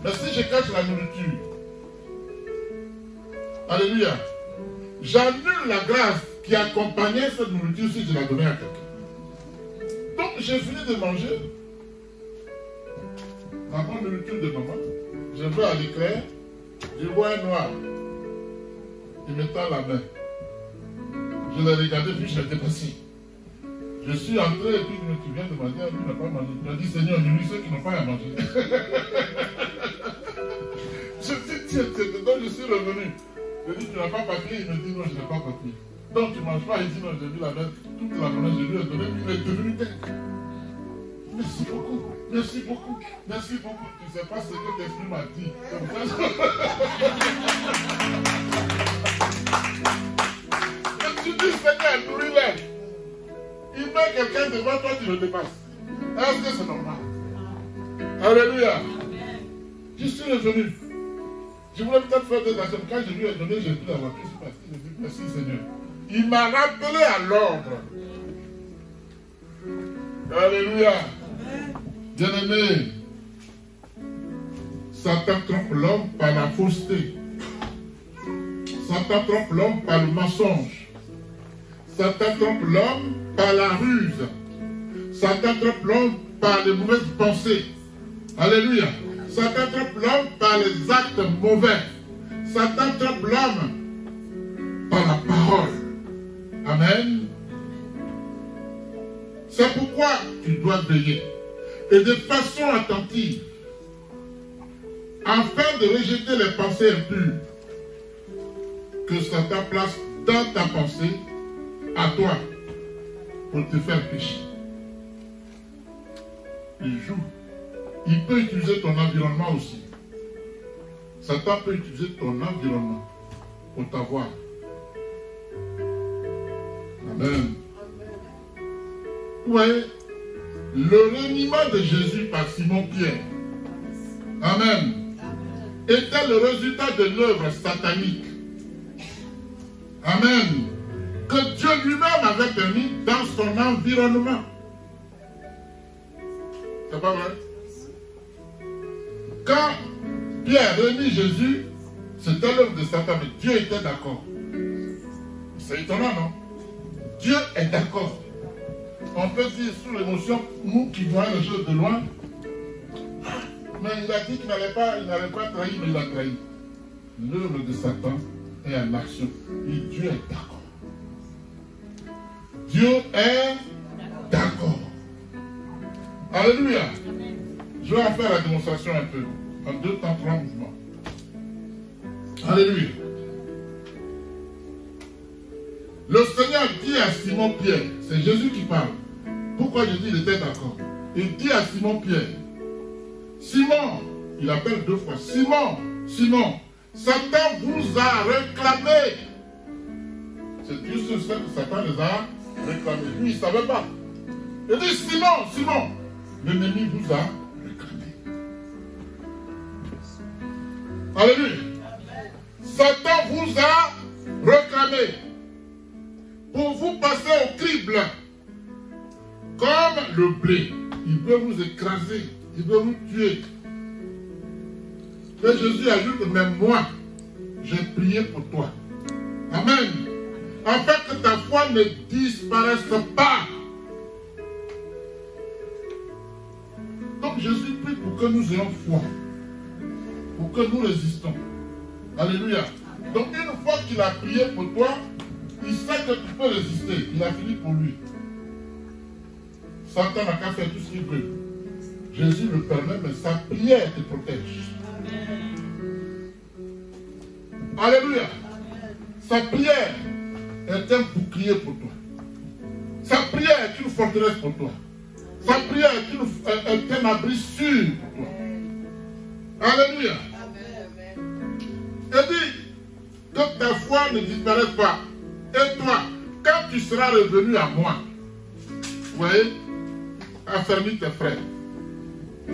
S1: Mais si je cache la nourriture, alléluia, j'annule la grâce qui accompagnait cette nourriture si je la donnais à quelqu'un. Donc, j'ai fini de manger la bonne nourriture de maman. Je vais à l'éclair, je vois un noir. Il me tend la main. Je l'ai regardé, puis je l'ai passé. Je suis entré, et puis tu viens de manger, lui n'a pas mangé. Tu as dit, Seigneur, nourris ceux qui n'ont pas à manger. Je dis, tiens, donc je suis revenu. Je dis, tu n'as pas papier? Il me dit, non, je n'ai pas papier. Donc tu ne manges pas? Il dit, non, j'ai vu la main, toute la main, je lui ai donné, puis il est devenu tête. Merci beaucoup, merci beaucoup, merci beaucoup. Tu ne sais pas ce que l'esprit m'a dit. Tu dis, Seigneur, nourris-les. Il met quelqu'un devant toi, tu le dépasses. Est-ce que c'est normal? Alléluia. Je suis revenu. Je voulais peut-être faire des actions. Quand je lui ai donné, j'ai pris la voiture. Je suis parti. Je dis, merci Seigneur. Il m'a rappelé à l'ordre. Alléluia. Bien-aimé, Satan trompe l'homme par la fausseté. Satan trompe l'homme par le mensonge. Satan trompe l'homme par la ruse. Satan trompe l'homme par les mauvaises pensées. Alléluia. Satan trompe l'homme par les actes mauvais. Satan trompe l'homme par la parole. Amen. C'est pourquoi tu dois veiller. Et de façon attentive. Afin de rejeter les pensées impures que Satan place dans ta pensée, à toi, pour te faire pécher. Il joue. Il peut utiliser ton environnement aussi. Satan peut utiliser ton environnement pour t'avoir. Amen. Vous voyez, le reniement de Jésus par Simon-Pierre, Amen, était le résultat de l'œuvre satanique. Amen. Que Dieu lui-même avait permis dans son environnement. C'est pas vrai? Quand Pierre remit Jésus, c'était l'œuvre de Satan, mais Dieu était d'accord. C'est étonnant, non? Dieu est d'accord. On peut dire sous l'émotion, nous qui voyons les choses de loin, mais il a dit qu'il n'allait pas trahir, mais il a trahi. L'œuvre de Satan est en action. Et Dieu est d'accord. Dieu est d'accord. Alléluia. Je vais en faire la démonstration un peu. En 2 temps, 3 mouvements. Alléluia. Le Seigneur dit à Simon-Pierre, c'est Jésus qui parle. Pourquoi Jésus était d'accord? Il dit à Simon-Pierre, Simon, il appelle 2 fois, Simon, Simon, Satan vous a réclamé. C'est Dieu seul que Satan les a réclamés. Lui, il ne savait pas. Il dit, Simon, Simon, l'ennemi vous a réclamé. Alléluia. Satan vous a réclamé pour vous passer au crible. Comme le blé, il veut vous écraser, il veut vous tuer. Et Jésus ajoute, mais moi, j'ai prié pour toi. Amen. Afin que ta foi ne disparaisse pas. Donc Jésus prie pour que nous ayons foi. Pour que nous résistons. Alléluia. Donc une fois qu'il a prié pour toi, il sait que tu peux résister. Il a fini pour lui. Satan n'a qu'à faire tout ce qu'il veut. Jésus le permet, mais sa prière te protège. Alléluia. Sa prière est un bouclier pour toi. Sa prière est une forteresse pour toi. Sa prière est un abri sûr pour toi. Alléluia. Et dit que ta foi ne disparaisse pas. Et toi, quand tu seras revenu à moi, vous voyez, affermis tes frères.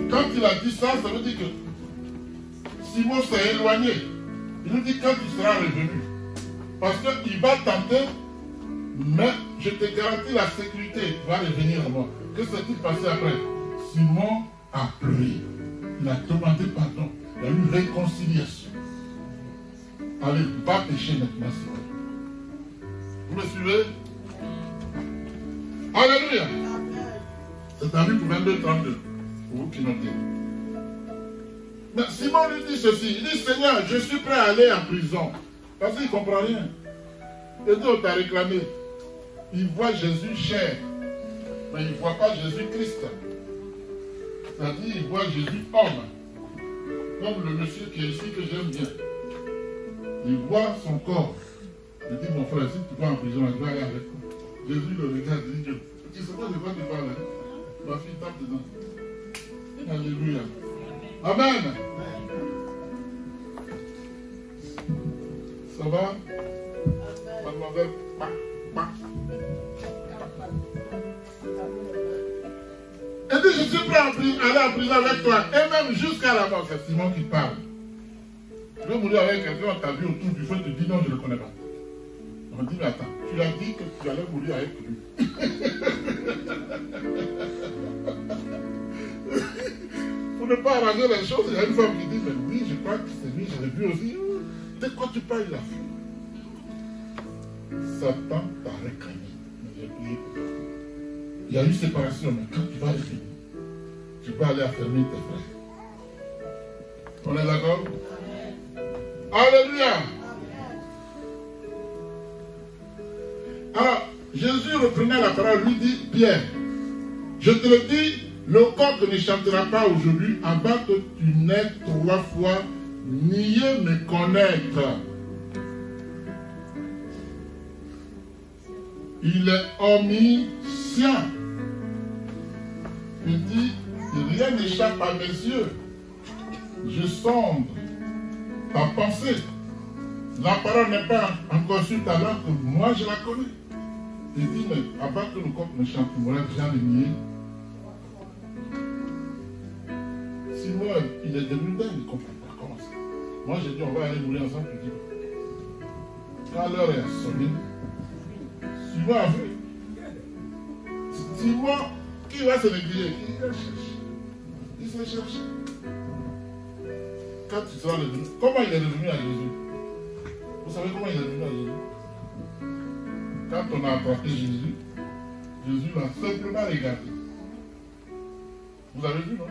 S1: Quand il a dit ça, ça veut dire que Simon s'est éloigné. Il nous dit quand tu seras revenu. Parce qu'il va tenter, mais je te garantis la sécurité, il va revenir à moi. Que s'est-il passé après? Simon a pleuré. Il a demandé pardon. Il y a eu réconciliation. Allez, va pécher maintenant, Simon. Vous me suivez? Alléluia. C'est dans Luc 22, 32. Pour vous qui notez. Mais Simon lui dit ceci. Il dit, Seigneur, je suis prêt à aller en prison. Parce qu'il ne comprend rien. Et Dieu t'a réclamé. Il voit Jésus chair. Mais il ne voit pas Jésus-Christ. C'est-à-dire, il voit Jésus homme. Comme le monsieur qui est ici que j'aime bien. Il voit son corps. Il dit, mon frère, si tu vas en prison, je vais aller avec toi. Jésus le regarde et dit, tu sais pas de quoi tu parles. Ma fille tape dedans. Alléluia. Amen. Ça va? Mademoiselle, Et dit, je suis prêt à aller en prison avec toi. Et même jusqu'à la mort, c'est Simon qui parle. Tu veux mourir avec quelqu'un, on t'a vu autour du feu, tu dis non, je ne le connais pas. On dit, mais attends, tu as dit que tu allais mourir avec lui. Pour ne pas arranger les choses, il y a une femme qui dit, mais oui, je crois que c'est lui, je l'ai vu aussi. De quoi tu parles là? Satan t'a réclamé. Il y a eu séparation, mais quand tu vas revenir, tu vas aller affermir tes frères. On est d'accord? Alléluia. Alors, Jésus reprenait la parole, lui dit, Pierre, je te le dis, le coq ne chantera pas aujourd'hui avant que tu n'aies 3 fois nié me connaître. Il est omniscient. Il dit, rien n'échappe à mes yeux. Je sonde ta pensée. La parole n'est pas encore sur ta langue que moi je la connais. Il dit, mais avant que le coq ne chante, moi déjà le nier. Simon, il est devenu dingue, il ne comprend pas comment ça. Moi j'ai dit, on va aller mourir ensemble. Je dis, quand l'heure est sonnée, Simon a vu. Simon, qui va se négliger? Il va chercher. Il se cherche. Quand tu seras revenu, comment il est revenu à Jésus? Vous savez comment il est revenu à Jésus? Quand on a apporté Jésus, Jésus l'a simplement regardé. Vous avez vu, non?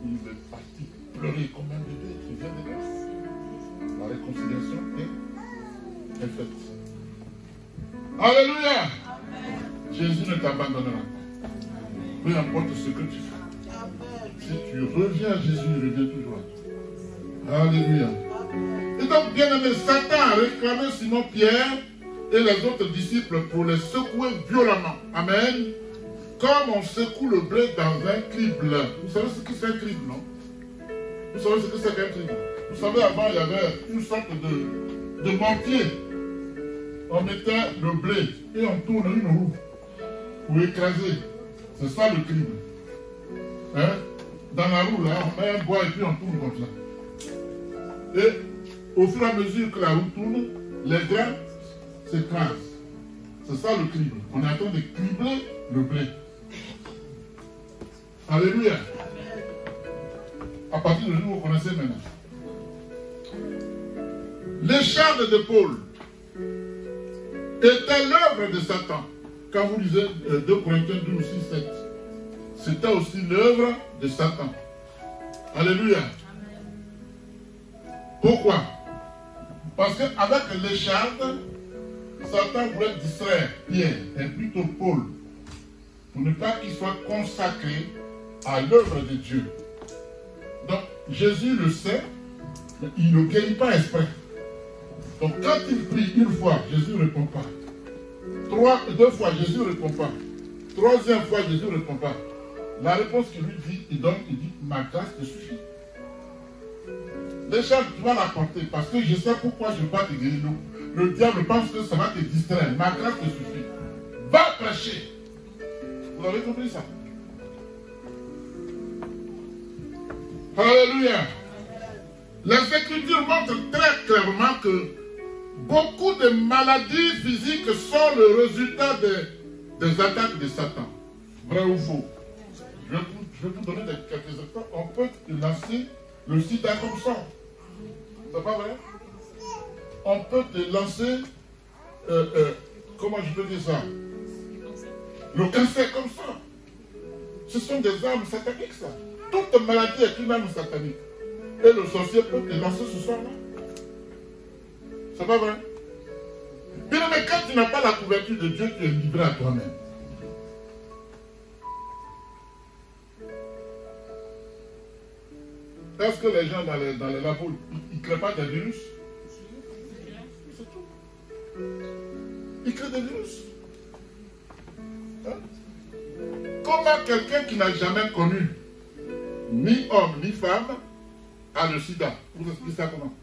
S1: Il est parti pleurer comme un bébé qui vient de naître. La réconciliation est faite. Alléluia. Amen. Jésus ne t'abandonnera pas. Peu importe ce que tu fais. Amen. Si tu reviens à Jésus, il revient toujours à toi. Alléluia. Et donc, bien aimé, Satan a réclamé Simon Pierre et les autres disciples pour les secouer violemment. Amen. Comme on secoue le blé dans un crible. Vous savez ce que c'est un crible, non? Vous savez ce que c'est qu'un crible? Vous savez, avant, il y avait une sorte de mortier. On mettait le blé et on tourne une roue pour écraser. C'est ça le crible. Hein? Dans la roue, là, on met un bois et puis on tourne comme ça. Et au fur et à mesure que la roue tourne, les grains s'écrasent. C'est ça le crible. On est en train de cribler le blé. Alléluia. À partir de nous, vous connaissez maintenant. L'écharde de Paul était l'œuvre de Satan. Quand vous lisez 2 Corinthiens 12, 6, 7, c'était aussi l'œuvre de Satan. Alléluia. Pourquoi? Parce qu'avec l'écharde, Satan voulait distraire Pierre, et plutôt Paul, pour ne pas qu'il soit consacré à l'œuvre de Dieu. Donc, Jésus le sait, mais il ne guérit pas exprès. Donc, quand il prie une fois, Jésus ne répond pas. 2 fois, Jésus ne répond pas. 3e fois, Jésus ne répond pas. La réponse qu'il lui dit, il dit, ma grâce te suffit. Déjà, tu vas l'apporter parce que je sais pourquoi je ne vais pas te guérir. Le diable pense que ça va te distraire. Ma grâce te suffit. Va prêcher. Vous avez compris ça? Alléluia. Les Écritures montrent très clairement que beaucoup de maladies physiques sont le résultat des attaques de Satan. Vrai ou faux? Je vais vous donner quelques exemples. On peut lancer le sida comme ça. C'est pas vrai? On peut te lancer, comment je peux dire ça? Le cancer comme ça. Ce sont des armes sataniques, ça. Toute maladie est une arme satanique. Et le sorcier peut te lancer ce soir-là. C'est pas vrai? Bien, mais quand tu n'as pas la couverture de Dieu, tu es livré à toi-même. Est-ce que les gens dans les labos, ils ne créent pas des virus? C'est tout. Ils créent des virus. Hein? Comment quelqu'un qui n'a jamais connu ni homme ni femme a le sida? Vous expliquez ça comment?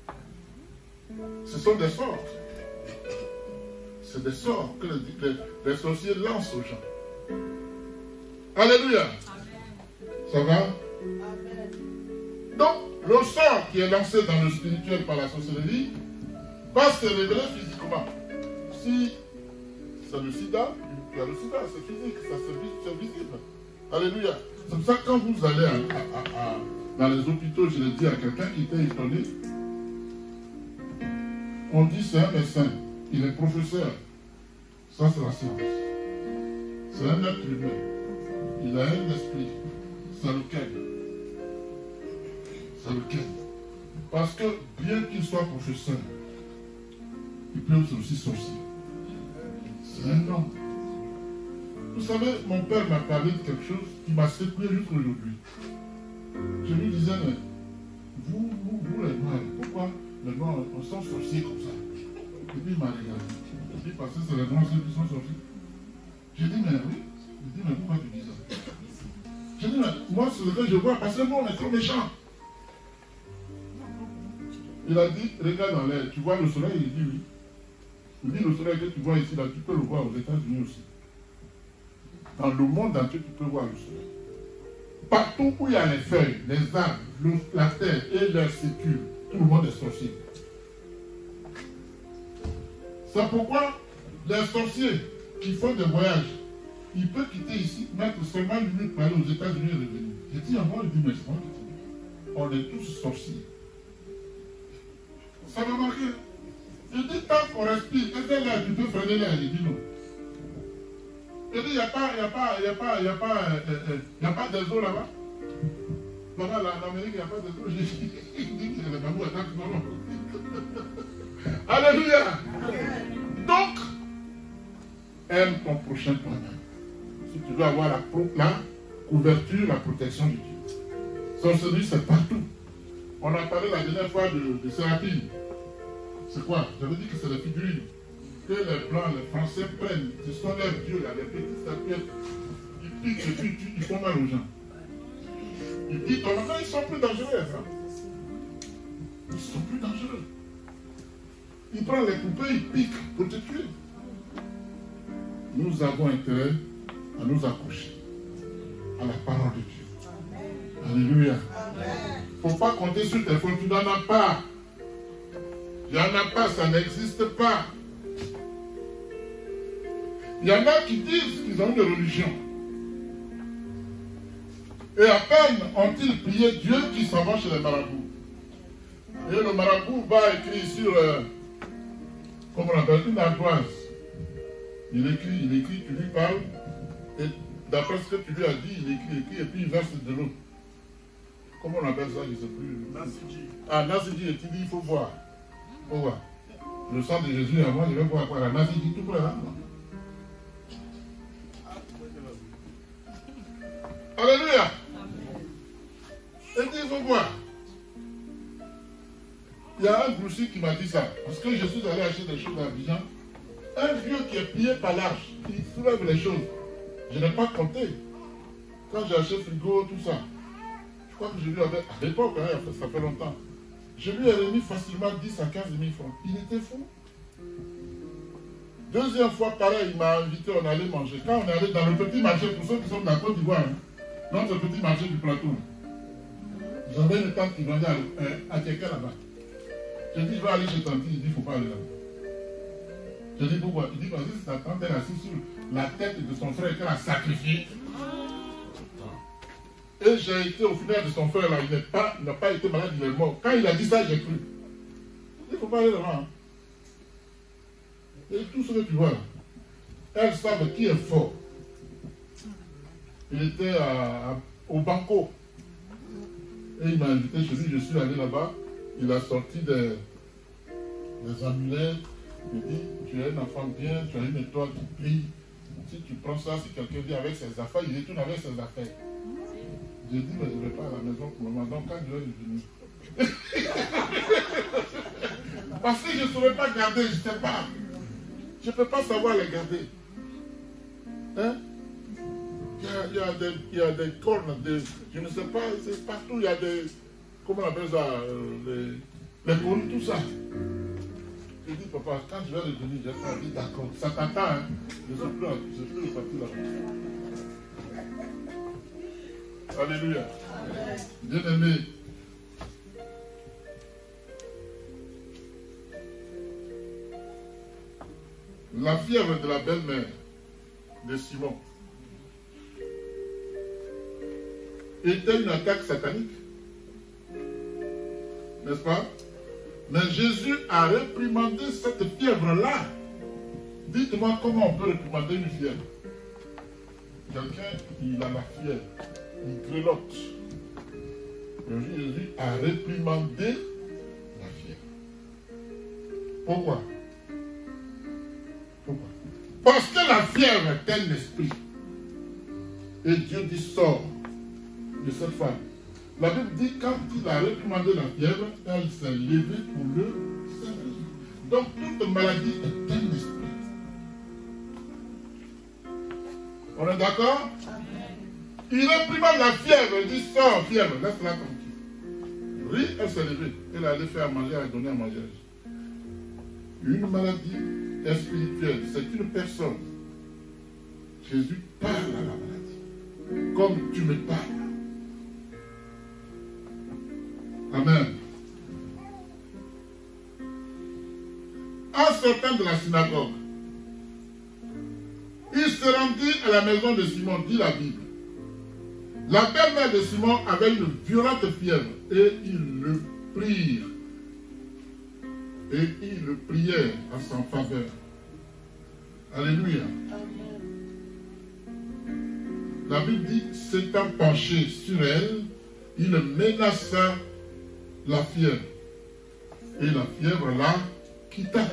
S1: Ce sont des sorts. C'est des sorts que les sorciers lancent aux gens. Alléluia. Amen. Ça va? Amen. Donc, le sort qui est lancé dans le spirituel par la sorcellerie va se révéler physiquement. Si c'est le sida, tu as le sida, c'est physique, c'est visible. Alléluia. C'est pour ça que quand vous allez dans les hôpitaux, je l'ai dit à quelqu'un qui était étonné, on dit c'est un médecin. Il est professeur. Ça, c'est la science. C'est un être humain. Il a un esprit. C'est lequel? C'est lequel? Parce que bien qu'il soit professeur, il peut être aussi sorcier. C'est un homme. Vous savez, mon père m'a parlé de quelque chose qui m'a secoué jusqu'aujourd'hui. Je lui disais, mais vous les noirs, pourquoi les noirs on sont sorciers comme ça? Et puis il m'a regardé. Il dit, parce que c'est les noirs ceux qui sont sorciers. J'ai dit, mais oui. Il dit, mais pourquoi tu dis ça? J'ai dit, mais moi, c'est ce que je vois, parce que moi, on est trop méchants. Il a dit, regarde dans l'air, tu vois le soleil? Il dit oui. Il dit, le soleil que tu vois ici, là, tu peux le voir aux États-Unis aussi. Dans le monde entier, tu peux voir le soleil. Partout où il y a les feuilles, les arbres, la terre et leur sécure, tout le monde est sorcier. C'est pourquoi les sorciers qui font des voyages, ils peuvent quitter ici, mettre seulement une minute pour aller aux États-Unis et revenir. J'ai dit avant, il dit, mais c'est moi qui dis. On est tous sorciers. Ça m'a marqué. Je dis, tant qu'on respire, est-ce que là, tu peux freiner l'air? Il dit non. Je dis, il n'y a pas des eaux là-bas. Là-bas, en Amérique, il n'y a pas des eaux. Il dit, c'est les bambous attaquent, non. Alléluia. Donc, aime ton prochain toi-même. Si tu veux avoir la couverture, la protection de Dieu. Sorcellerie, c'est partout. On a parlé la dernière fois de Séraphine. C'est quoi? J'avais dit que c'est la figurine que les Blancs, les Français prennent. Ce sont leurs dieux, là, les petites statuettes. Ils piquent et puis ils font mal aux gens. Ils disent, maintenant, ils sont plus dangereux. Hein? Ils sont plus dangereux. Ils prennent les poupées, ils piquent pour te tuer. Nous avons intérêt à nous accrocher à la parole de Dieu. Alléluia. Il ne faut pas compter sur tes fonds, tu n'en as pas. Il n'y en a pas, ça n'existe pas. Il y en a qui disent qu'ils ont une religion. Et à peine ont-ils prié Dieu qu'ils s'en vont chez les marabouts. Et le marabout va écrire sur, comment on appelle, une ardoise. Il écrit, tu lui parles, et d'après ce que tu lui as dit, il écrit, et puis il verse de l'eau. Comment on appelle ça, je ne sais plus. Nasiji. Ah, Nasiji, et tu dis, il faut voir. Il faut voir. Le sang de Jésus, à moi, je vais voir quoi. La Nasiji, tout près là. Alléluia. Et dit, il faut voir. Il y a un groussy qui m'a dit ça. Parce que je suis allé acheter des choses à Abidjan. Un vieux qui est plié par l'arche, il soulève les choses. Je n'ai pas compté. Quand j'ai acheté frigo, tout ça. Je crois que je lui avais, à l'époque, hein, ça fait longtemps. Je lui ai remis facilement 10 à 15 000 francs. Il était fou. Deuxième fois, pareil, il m'a invité, on allait manger. Quand on est allé dans le petit marché, pour ceux qui sont de la Côte d'Ivoire, hein, dans ce petit marché du plateau, j'avais une tante qui vendait à quelqu'un là-bas. Je dis, je vais aller chez tante. Il dit, il ne faut pas aller là-bas. Je dis, pourquoi? Il dit, parce que sa tante est assise sur la tête de son frère qu'elle a sacrifié. Et j'ai été au final de son frère là, il n'a pas été malade, il est mort. Quand il a dit ça, j'ai cru. Il ne faut pas aller là-bas. Hein. Et tout ce que tu vois là, elles savent qui est fort. Il était au Banco. Et il m'a invité chez lui, je suis allé là-bas. Il a sorti des amulettes. Il dit, tu es un enfant bien, tu as une étoile qui brille. Si tu prends ça, si quelqu'un vient avec ses affaires, il retourne avec ses affaires. J'ai dit, mais je ne vais pas à la maison pour le moment. Donc quand je vais venir. Parce que je ne saurais pas garder, je ne sais pas. Je ne peux pas savoir les garder. Hein? Il y a des cornes, je ne sais pas, c'est partout, il y a des, comment on appelle ça, les cornes, tout ça. Je dis, papa, quand je vais revenir, j'ai dit, d'accord, ça t'attend, hein. Je ne sais plus partir là-bas. Alléluia. Bien-aimé. La fièvre de la belle-mère de Simon était une attaque satanique. N'est-ce pas? Mais Jésus a réprimandé cette fièvre-là Dites-moi comment on peut réprimander une fièvre. Quelqu'un, il a la fièvre, il grelotte. Jésus a réprimandé la fièvre. Pourquoi? Pourquoi? Parce que la fièvre est un esprit. Et Dieu dit sort de cette femme. La Bible dit quand il a réprimandé la fièvre, elle s'est levée pour le servir. Donc toute maladie est un esprit. On est d'accord? Il réprimande la fièvre, il dit sors fièvre, laisse-la tranquille. Oui, elle s'est levée, elle est allée faire à manger, elle a donné à manger. Une maladie est spirituelle, c'est une personne. Jésus parle à la maladie, comme tu me parles. Amen. En sortant de la synagogue, il se rendit à la maison de Simon, dit la Bible. La belle-mère de Simon avait une violente fièvre et ils le prirent. Et ils le prièrent à son faveur. Alléluia. La Bible dit, s'étant penché sur elle, il menaça la fièvre. Et la fièvre la quitta.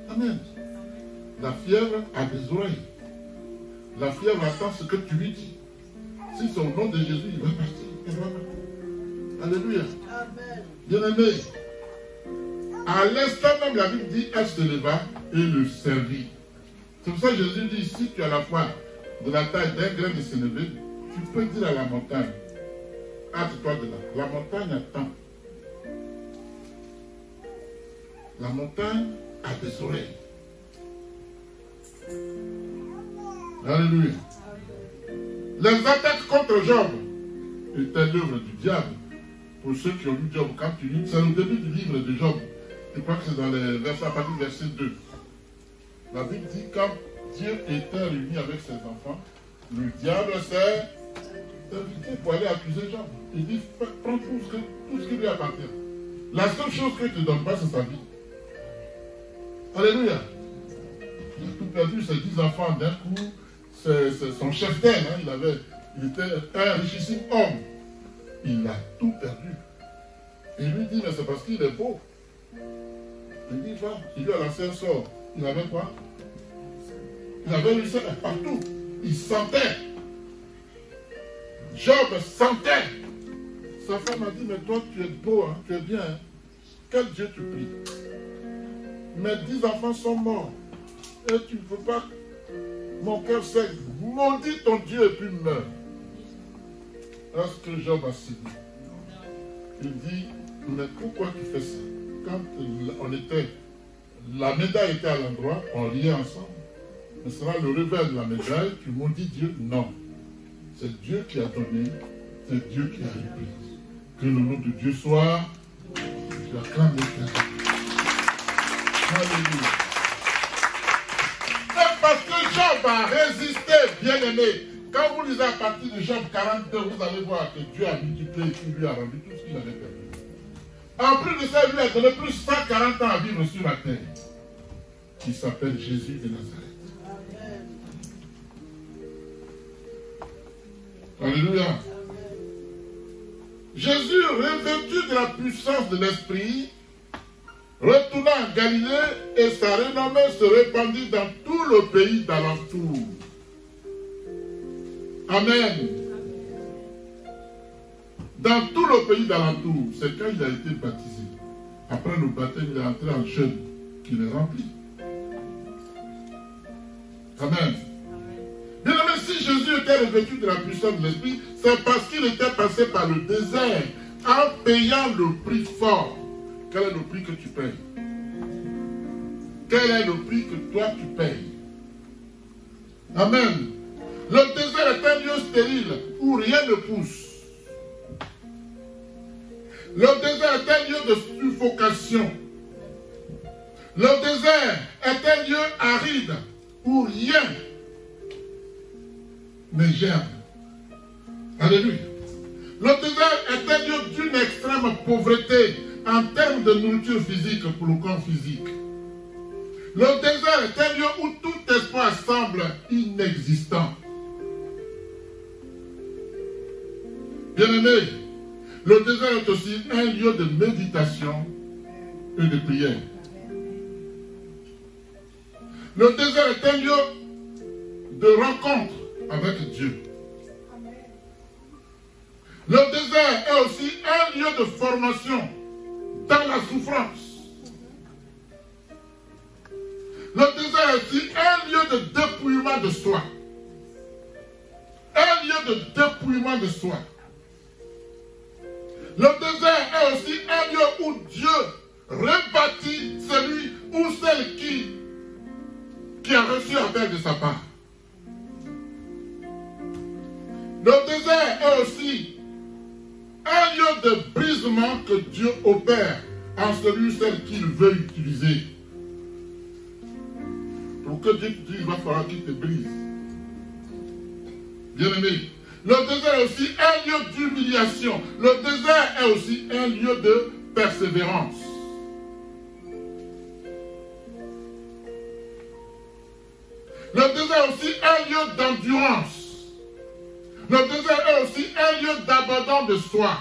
S1: Amen. La fièvre a des oreilles. La fièvre attend ce que tu lui dis. Si c'est au nom de Jésus, il va partir. Il va partir. Alléluia. Amen. Bien-aimé, à l'instant même, la Bible dit, elle se leva et le servit. C'est pour ça que Jésus dit, si tu as la foi de la taille d'un grain de sénévé, tu peux dire à la montagne, hâte-toi de là. La montagne attend. La montagne a des oreilles. Alléluia. Les attaques contre Job étaient l'œuvre du diable. Pour ceux qui ont lu Job, quand tu lis, c'est le début du livre de Job. Je crois que c'est dans les versets à partir du verset 2. La Bible dit quand Dieu était réuni avec ses enfants, le diable s'est invité pour aller accuser Job. Il dit, prends tout ce qui lui appartient. La seule chose que je ne te donne pas, c'est sa vie. Alléluia. Il a tout perdu, ses 10 enfants d'un coup. C'est son chef d'aile, hein, il était un richissime homme. Il a tout perdu. Et lui dit, mais c'est parce qu'il est beau. Il dit, va, il lui a lancé un sort. Il avait quoi? Il avait eu ça partout. Il sentait. Job sentait. Sa femme a dit, mais toi tu es beau, hein, tu es bien. Hein. Quel Dieu tu pries? Mes 10 enfants sont morts. Et tu ne peux pas. Mon cœur saigne. Maudis ton Dieu et puis meurs. Lorsque Job a signé, il dit, mais pourquoi tu fais ça? Quand la médaille était à l'endroit, on riait ensemble. Ce sera le revers de la médaille, tu maudis Dieu? Non. C'est Dieu qui a donné, c'est Dieu qui a repris. Que le nom de Dieu soit, je l'acclame le Père. Alléluia. C'est parce que Job a résisté, bien aimé. Quand vous lisez à partir de Job 42, vous allez voir que Dieu a multiplié et qu'il lui a rendu tout ce qu'il avait perdu. En plus de ça, il lui a donné plus de 140 ans à vivre sur la terre. Qui s'appelle Jésus de Nazareth. Amen. Alléluia. Jésus, revêtu de la puissance de l'Esprit, retourna en Galilée et sa renommée se répandit dans tout le pays d'alentour. Amen. Dans tout le pays d'alentour, c'est quand il a été baptisé. Après le baptême, il est entré en jeûne qu'il est rempli. Amen. Bien aimé, si Jésus était revêtu de la puissance de l'Esprit, c'est parce qu'il était passé par le désert en payant le prix fort. Quel est le prix que tu payes? Quel est le prix que toi tu payes? Amen. Le désert est un lieu stérile où rien ne pousse. Le désert est un lieu de suffocation. Le désert est un lieu aride où rien ne germe. Alléluia. Le désert est un lieu d'une extrême pauvreté en termes de nourriture physique pour le corps physique. Le désert est un lieu où tout espoir semble inexistant. Bien-aimé, le désert est aussi un lieu de méditation et de prière. Le désert est un lieu de rencontre avec Dieu. Le désert est aussi un lieu de formation dans la souffrance. Le désert est aussi un lieu de dépouillement de soi. Un lieu de dépouillement de soi. Le désert est aussi un lieu où Dieu rebâtit celui ou celle qui a reçu appel de sa part. Le désert est aussi un lieu de brisement que Dieu opère en celui ou celle qu'il veut utiliser. Pour que Dieu te dise, il va falloir qu'il te brise. Bien-aimé, le désert est aussi un lieu d'humiliation. Le désert est aussi un lieu de persévérance. Le désert est aussi un lieu d'endurance. Le désert est aussi un lieu d'abandon de soi.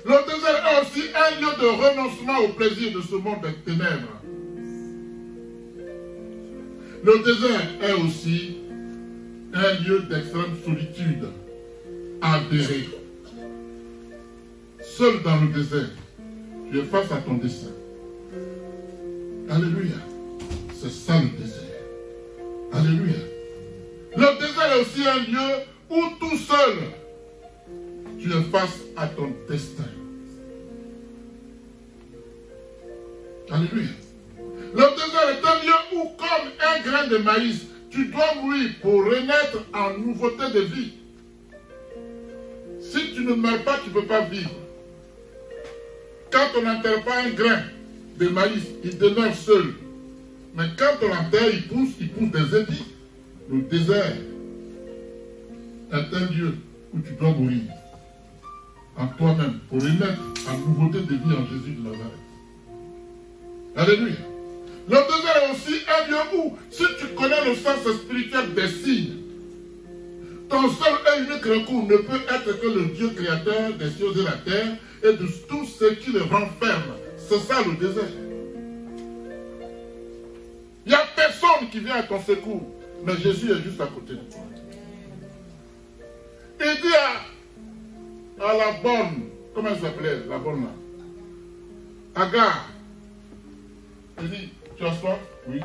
S1: Le désert est aussi un lieu de renoncement au plaisir de ce monde des ténèbres. Le désert est aussi un lieu d'extrême solitude, adhéré. Seul dans le désert, tu es face à ton dessein. Alléluia. C'est ça le désert. Alléluia. Le désert est aussi un lieu où tout seul, tu es face à ton destin. Alléluia. Le désert est un lieu où, comme un grain de maïs, tu dois mourir pour renaître en nouveauté de vie. Si tu ne meurs pas, tu ne peux pas vivre. Quand on n'enterre pas un grain de maïs, il demeure seul. Mais quand on l'enterre, il pousse des épis. Le désert est un lieu où tu dois mourir en toi-même pour renaître en nouveauté de vie en Jésus de Nazareth. Alléluia. Le désert est aussi un lieu où, si tu connais le sens spirituel des signes, ton seul et unique recours ne peut être que le Dieu créateur des cieux et la terre et de tout ce qui le renferme. C'est ça le désert. Il n'y a personne qui vient à ton secours, mais Jésus est juste à côté de toi. Il dit à la bonne, comment elle s'appelait, la bonne là, Agar, il dit, tu as soif? Oui.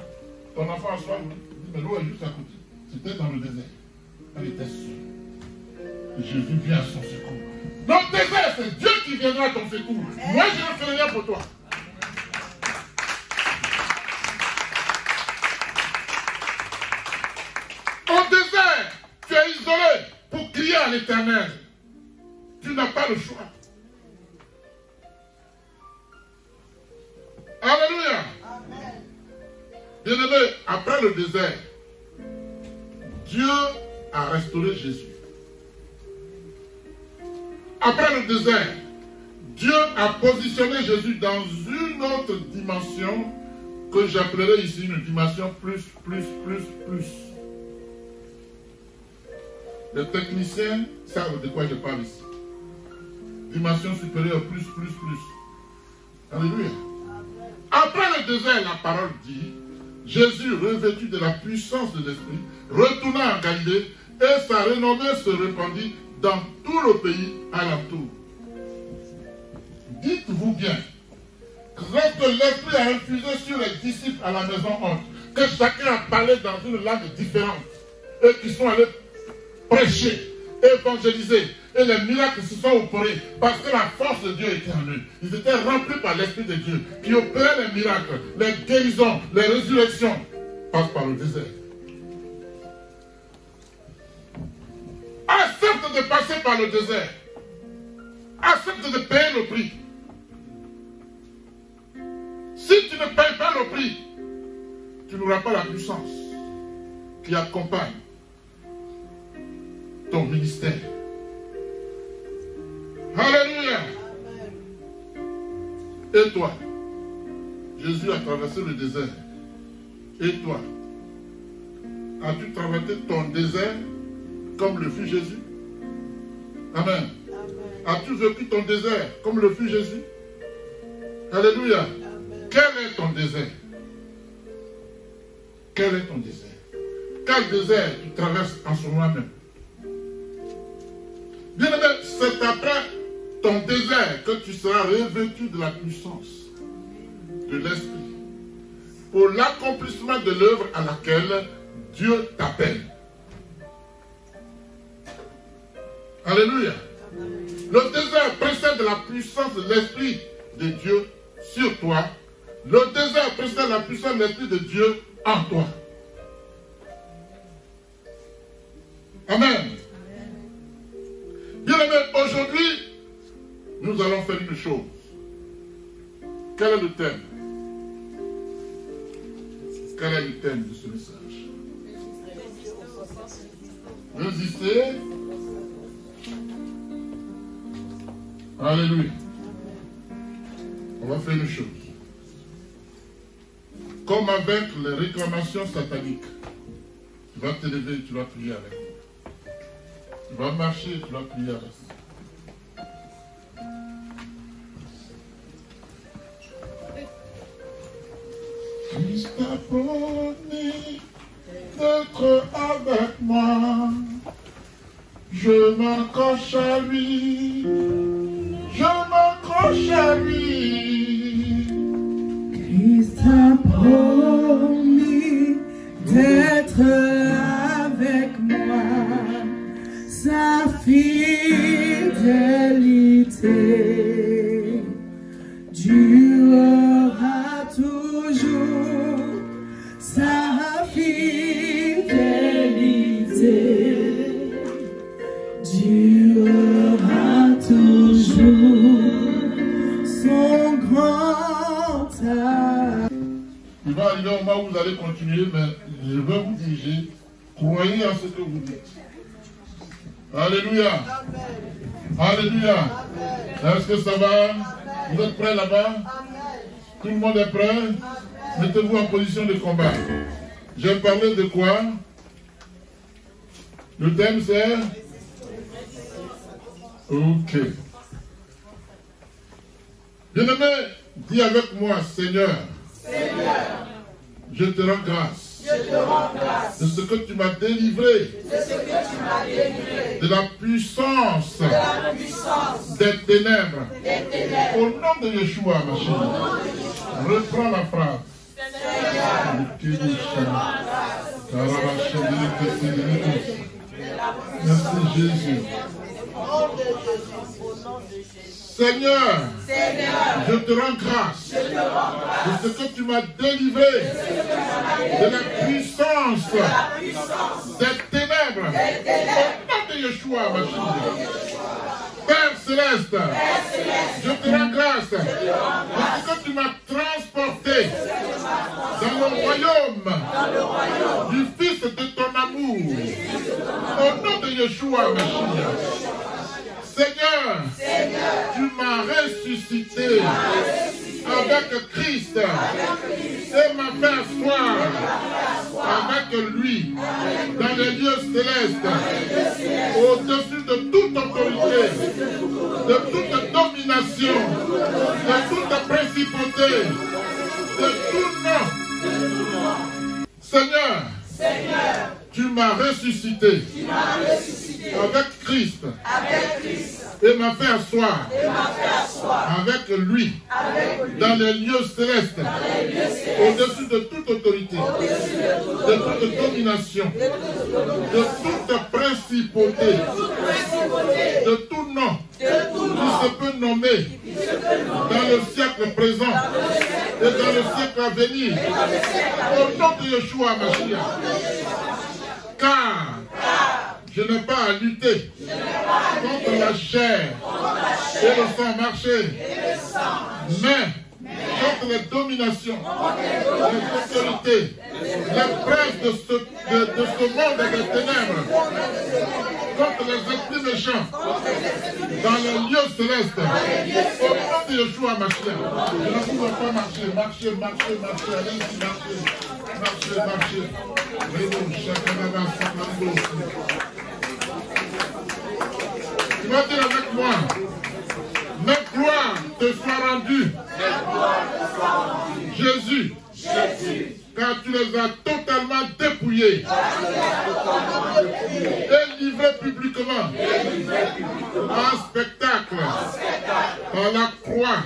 S1: Ton enfant a soif? Oui. Il dit, mais l'eau est juste à côté. C'était dans le désert. Elle était seule. Jésus vient à son secours. Dans le désert, c'est Dieu qui viendra à ton secours. Moi, je ne fais rien pour toi. Au désert, tu es isolé pour crier à l'Éternel. Tu n'as pas le choix. Alléluia. Bien-aimé, après le désert, Dieu a restauré Jésus. Après le désert, Dieu a positionné Jésus dans une autre dimension que j'appellerai ici une dimension plus. Les techniciens savent de quoi je parle ici. Dimension supérieure, plus. Alléluia. Après le désert, la parole dit, Jésus, revêtu de la puissance de l'Esprit, retourna en Galilée et sa renommée se répandit dans tout le pays alentour. Dites-vous bien que lorsque l'Esprit a infusé sur les disciples à la maison haute, que chacun a parlé dans une langue différente et qu'ils sont allés prêcher, évangéliser, et les miracles se sont opérés parce que la force de Dieu était en eux. Ils étaient remplis par l'Esprit de Dieu qui opérait les miracles, les guérisons, les résurrections. Passe par le désert. Accepte de passer par le désert. Accepte de payer le prix. Si tu ne payes pas le prix, tu n'auras pas la puissance qui accompagne ton ministère. Alléluia. Et toi, Jésus a traversé le désert Et toi, as-tu traversé ton désert comme le fut Jésus? Amen. As-tu vécu ton désert comme le fut Jésus? Alléluia. Amen. Quel est ton désert? Quel est ton désert? Quel désert tu traverses en ce moment même? Bien-aimé, c'est après ton désert que tu seras revêtu de la puissance de l'Esprit pour l'accomplissement de l'œuvre à laquelle Dieu t'appelle. Alléluia. Le désert précède la puissance de l'Esprit de Dieu sur toi. Le désert précède la puissance de l'Esprit de Dieu en toi. Amen. Bien-aimé, aujourd'hui, nous allons faire une chose. Quel est le thème? Quel est le thème de ce message? Résister. Alléluia. On va faire une chose. Comme avec les réclamations sataniques, tu vas te lever et tu vas prier avec moi. Tu vas marcher et tu vas prier avec moi. Christ a promis d'être avec moi. Je m'accroche à lui. Je m'accroche à lui.
S3: Christ a promis d'être avec moi. Sa fidélité durera toujours. Sa fidélité durera toujours. Son grand amour.
S1: Il va arriver un moment où vous allez continuer, mais je vais vous diriger. Croyez à ce que vous dites. Alléluia. Amen. Alléluia. Est-ce que ça va? Amen. Vous êtes prêts là-bas? Tout le monde est prêt? Mettez-vous en position de combat. J'ai parlé de quoi? Le thème c'est? Ok. Bien-aimé, dis avec moi, Seigneur. Seigneur. Je te rends grâce. De ce que tu m'as délivré, de la puissance, des ténèbres. Au nom de Yeshua, ma chérie, reprends la phrase. Merci Jésus. Seigneur, je te rends grâce de ce que tu m'as délivré de la puissance des ténèbres. Au nom de Yeshua, ma chérie. Père Céleste, je te rends grâce de ce que tu m'as transporté dans le royaume du Fils de ton amour. Au nom de Yeshua, ma chérie. Seigneur, tu m'as ressuscité avec Christ et m'a fait asseoir avec lui dans les lieux célestes, au-dessus de toute autorité, de toute domination, de toute principauté, de tout nom. Seigneur, tu m'as ressuscité avec Christ et m'a fait asseoir avec lui dans les lieux célestes, au-dessus de toute autorité, de toute domination, de toute principauté, de tout nom qui se peut nommer dans le siècle présent et dans le siècle à venir, au nom de Yeshua Mashiach. Car je n'ai pas à lutter contre la chair et le sang marché, mais je contre les dominations, les autorités, les princes de ce monde des ténèbres, contre les esprits méchants, dans les lieux célestes, au nom de Yeshua Mashiach. Je ne pouvais pas marcher, allez-y, marchez. Tu vas dire avec moi, notre gloire te soit rendue, Jésus, car tu les as totalement dépouillés et livrés publiquement en spectacle par la croix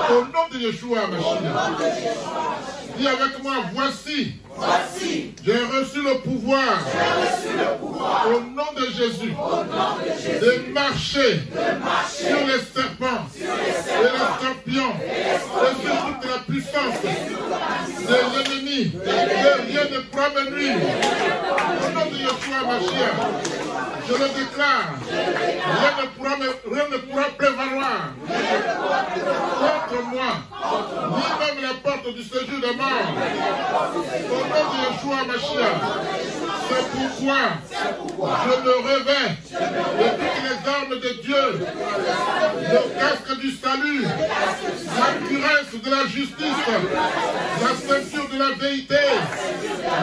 S1: au nom de Yeshua Mashiach. Dis avec moi, voici, j'ai reçu le pouvoir au nom de Jésus de marcher sur les serpents et les scorpions et sur toute la puissance de l'ennemi, et rien ne pourra me nuire. Au nom de Yeshua Mashiach, je le déclare, rien ne pourra prévaloir contre moi, ni même la porte du séjour de mort. Au nom de Yeshua Mashiach, c'est pourquoi je me réveille de toutes les armes de Dieu, le casque du salut, la cuirasse de la justice, la ceinture de la vérité,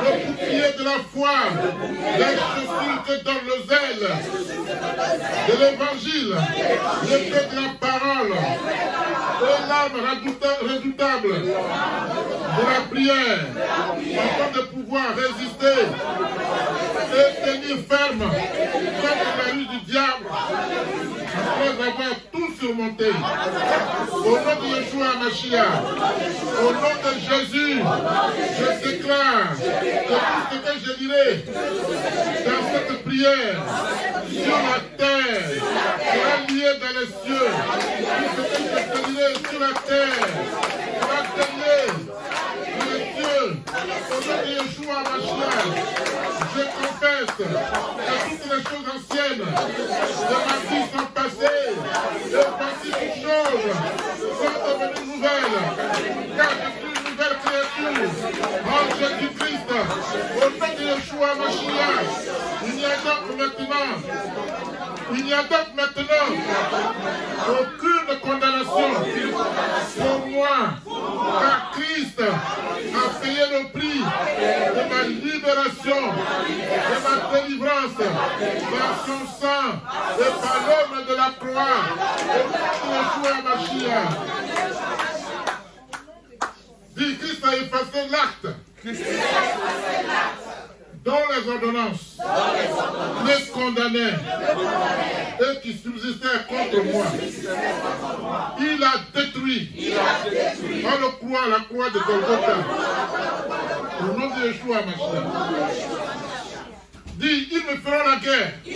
S1: le bouclier de la foi, les chaussures que donne le zèle de l'évangile, l'épée de la parole, et l'arme redoutable de la prière, afin de pouvoir résister et tenir ferme contre la rue du diable, après avoir tout surmonté. Au nom de Yeshua Mashiach, au nom de Jésus, je déclare que tout ce que je dirai dans cette prière sur la terre sera lié dans les cieux. Tout ce que je dirai sur la terre sera lié dans les cieux. Au nom de Yeshua Mashiach, je confesse que toutes les choses anciennes de ma vie sont passées et voici toutes choses sont devenues nouvelles, car je suis une nouvelle créature en Jésus-Christ. Au nom de Yeshua Mashiach, il n'y a donc maintenant aucune condamnation pour moi, car Christ a payé le prix de ma libération, de ma délivrance par son sang et par l'œuvre de la croix. Au nom de Yeshua Mashiach. Dis, Christ a effacé l'acte dont les ordonnances les condamnaient et qui subsistaient contre moi. Il a détruit par la croix de Golgotha. Au nom de Yeshua Mashiach. Dis, ils me feront la guerre. Et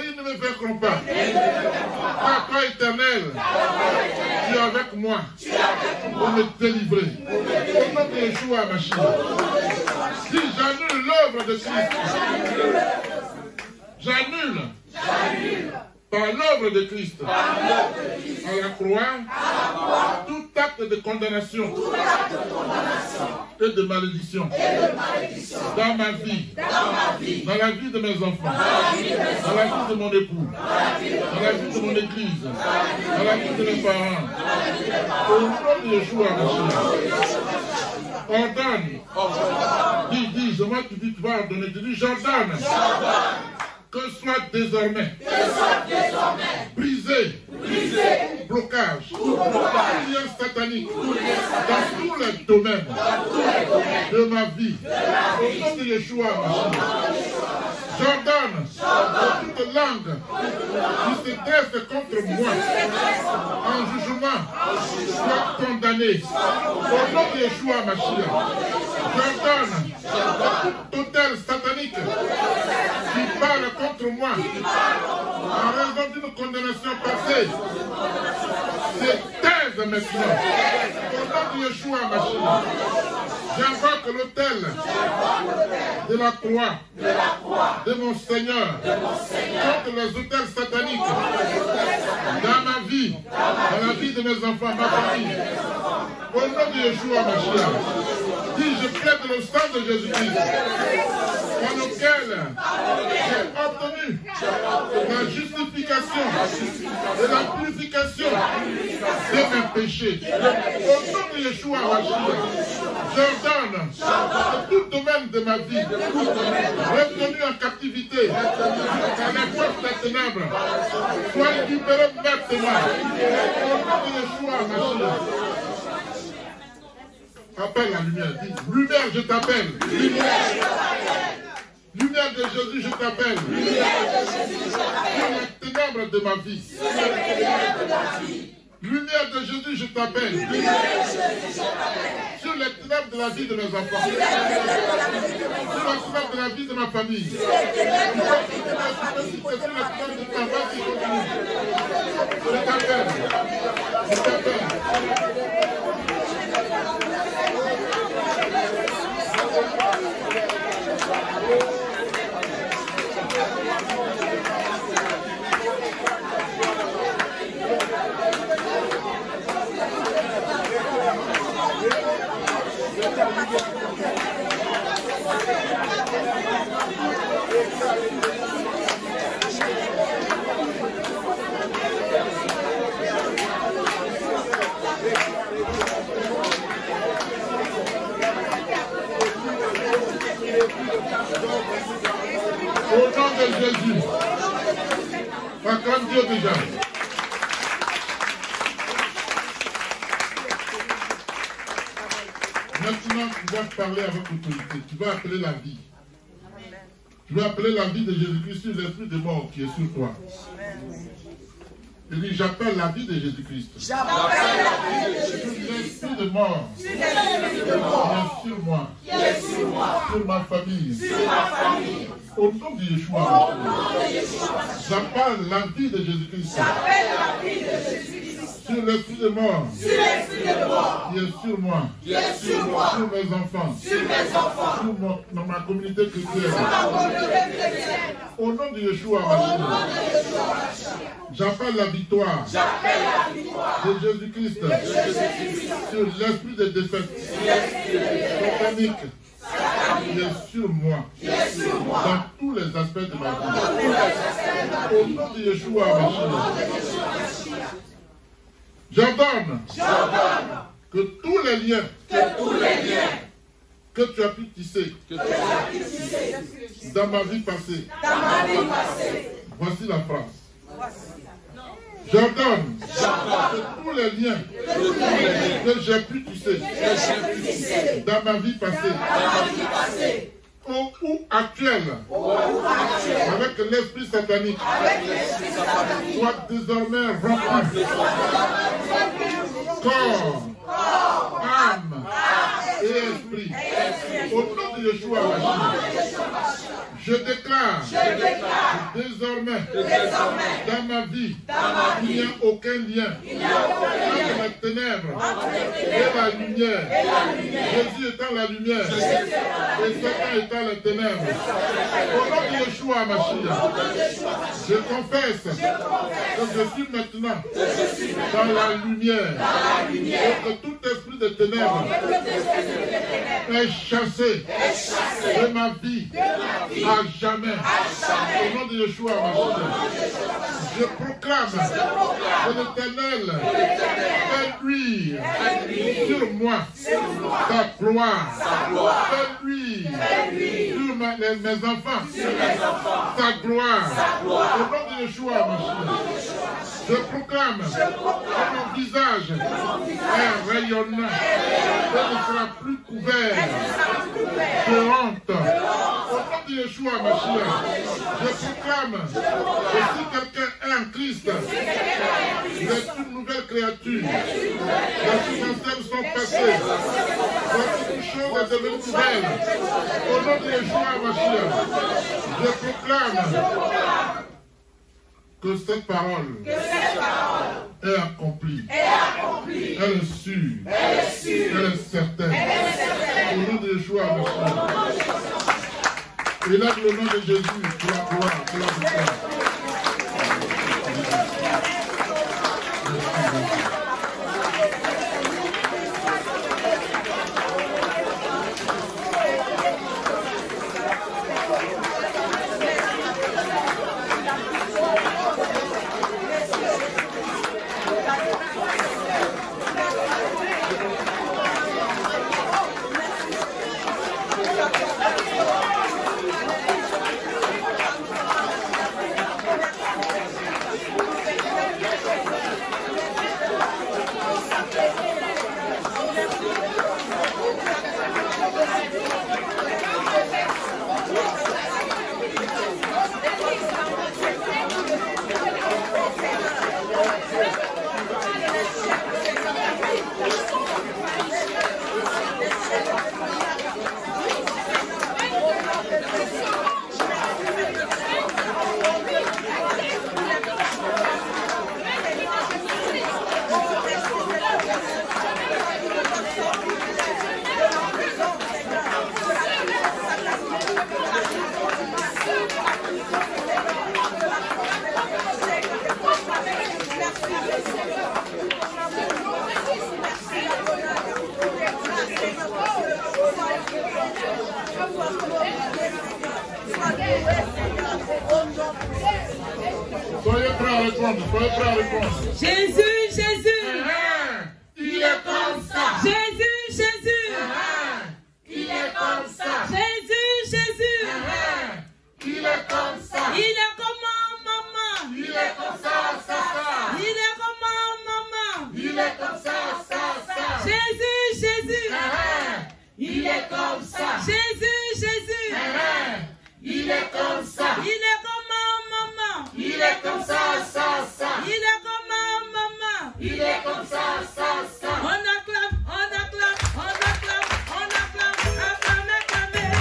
S1: ils ne me vaincront pas. Car toi, Éternel, tu es avec moi pour me délivrer. Au nom de Yeshua Mashiach. Si j'annule l'œuvre de Christ, j'annule par l'œuvre de Christ à la croix tout acte de condamnation et de malédiction dans ma vie, dans la vie de mes enfants, dans la vie de mon époux, dans la vie de mon église, dans la vie de mes parents. Au nom de Yeshua Mashiach, ordonne. Dis, moi tu dis, tu vas ordonner. Tu dis, j'ordonne. Que soit désormais brisé, blocage, lien satanique dans tous les domaines de ma vie. Au nom de Yeshua Mashiach, j'ordonne que toute langue qui se dresse contre moi en jugement soit condamnée. Au nom de Yeshua Mashiach, j'ordonne que toute autel satanique qui parle contre moi en raison d'une condamnation passée se taise maintenant. Au nom de Yeshua Mashiach, j'invoque l'autel de la croix de mon Seigneur contre les autels sataniques dans ma vie, dans la vie de mes enfants, ma famille. Au nom de Yeshua Mashiach, dis je plaide le sang de Jésus-Christ par lequel j'ai obtenu la justification et la purification de mes péchés. Au nom de Yeshua Mashiach, j'ordonne que tout domaine de ma vie retenu en captivité par les forces des ténèbres soit libéré maintenant. Au nom de Yeshua Mashiach. Appelle la lumière, dis, lumière je t'appelle. Lumière de Jésus je t'appelle. Sur les ténèbres de ma vie. Lumière de Jésus je t'appelle. Sur les ténèbres de la vie de mes enfants. Sur les ténèbres de la vie de ma famille. Sur les ténèbres de ma vie. Je t'appelle. Je t'appelle. Au nom de Jésus, acclame Dieu déjà. Maintenant, tu dois parler avec autorité. Tu vas appeler la vie. Tu vas appeler la vie de Jésus-Christ sur l'esprit de mort qui est sur toi. Il dit, j'appelle la vie de Jésus-Christ. J'appelle la vie de Jésus-Christ. L'esprit de mort. Qui est sur moi. Sur ma famille. Au nom de Yeshua. J'appelle la vie de Jésus-Christ. Sur l'esprit de mort. Qui est sur moi. Sur mes enfants. Sur dans ma communauté chrétienne. Au nom de Yeshua. J'appelle la victoire de Jésus-Christ sur l'esprit de défaite satanique qui est sur moi dans tous les aspects de ma vie. Au nom de Yeshua Mashiach, j'ordonne que tous les liens que tu as pu tisser dans ma vie passée, voici la phrase. J'ordonne que tous les liens que j'ai pu tisser dans ma vie passée ou actuelle avec l'esprit satanique soient désormais rompus. Corps, âme et esprit. Au nom de Yeshua Mashiach, je déclare désormais dans ma vie, il n'y a aucun lien entre les ténèbres et la lumière. Jésus étant la lumière et Satan étant les ténèbres. Au nom de Yeshua Mashiach, je confesse que je suis maintenant dans la lumière et que tout esprit de ténèbres est chassé de ma vie à jamais. Au nom de Yeshua Mashiach, je proclame que l'Éternel fait luire sur moi sa gloire, fait luire sur mes enfants sa gloire. Au nom de Yeshua Mashiach, je proclame que mon visage est rayonnant, que ne sera plus couvert de honte. Au nom de Yeshua Mashiach, je proclame que si quelqu'un est en Christ, il est une nouvelle créature. Les choses anciennes sont passées. Voici une chose est devenue nouvelle. Au nom de Yeshua Mashiach, je proclame que cette parole est accomplie. Elle est sûre. Elle est certaine. Au nom de Yeshua victoire, monsieur. Élève le nom de Jésus pour la gloire, pour la victoire. Soyez prêts à répondre, soyez prêts à répondre.
S3: Jésus, Jésus.
S1: Il est comme ça.
S3: Jésus, Jésus.
S1: Il est comme ça.
S3: Jésus, Jésus.
S1: Il est comme ça.
S3: Il est comment, maman?
S1: Il est comme ça, ça.
S3: Il est comment, maman?
S1: Il est comme ça, ça.
S3: Jésus, Jésus.
S1: Il est comme ça.
S3: Jésus, Jésus.
S1: Il est comme ça.
S3: Il est comment, maman?
S1: Il est comme ça, ça.
S3: Il est comment, maman?
S1: Il est comme ça, ça.
S3: On acclame, on acclame, on acclame, on acclame. Acclamez, acclamez,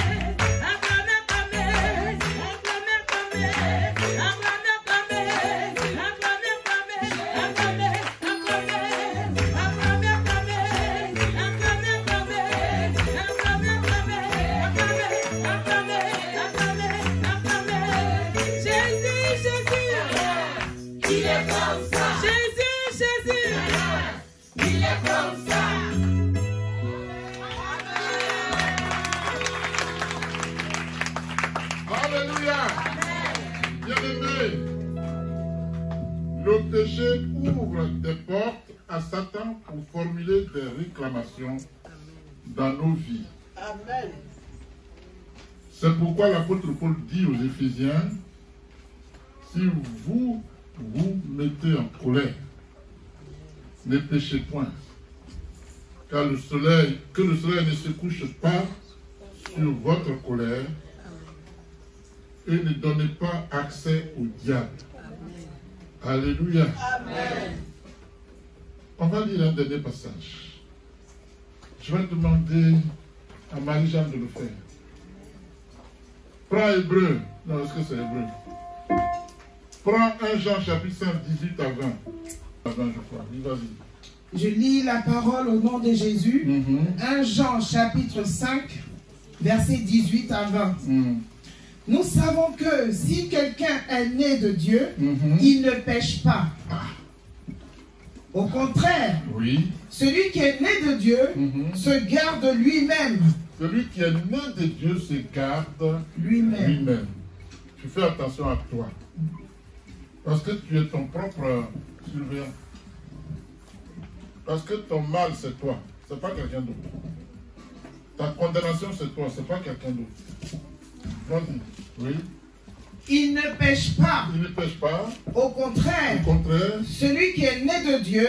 S3: acclamez, acclamez, acclamez, acclamez, acclamez, acclamez, acclamez, acclamez, Jésus, Jésus.
S1: Il est comme ça.
S3: Jésus, Jésus.
S1: Il est comme ça. Alléluia. Bien-aimé, le péché ouvre des portes à Satan pour formuler des réclamations dans nos vies.
S5: Amen.
S1: C'est pourquoi l'apôtre Paul dit aux Éphésiens, si vous vous mettez en colère, ne péchez point, car que le soleil ne se couche pas sur votre colère et ne donnez pas accès au diable. Alléluia.
S5: Amen.
S1: On va lire un dernier passage. Je vais demander à Marie-Jeanne de le faire. Prends Hébreu. Non, est-ce que c'est Hébreu? Prends 1 Jean chapitre 5, 18 à 20. À 20, je crois. Oui, vas-y.
S5: Je lis la parole au nom de Jésus. 1 Jean chapitre 5, versets 18 à 20. Nous savons que si quelqu'un est né de Dieu, il ne pêche pas. Au contraire,
S1: oui.
S5: Celui qui est né de Dieu se garde lui-même.
S1: Celui qui est né de Dieu se garde lui-même. Tu fais attention à toi. Parce que tu es ton propre surveillant. Parce que ton mal, c'est toi. Ce n'est pas quelqu'un d'autre. Ta condamnation, c'est toi. Ce n'est pas quelqu'un d'autre. Vas-y. Oui.
S5: Il ne pêche pas.
S1: Il ne pêche pas.
S5: Au contraire, celui qui est né de Dieu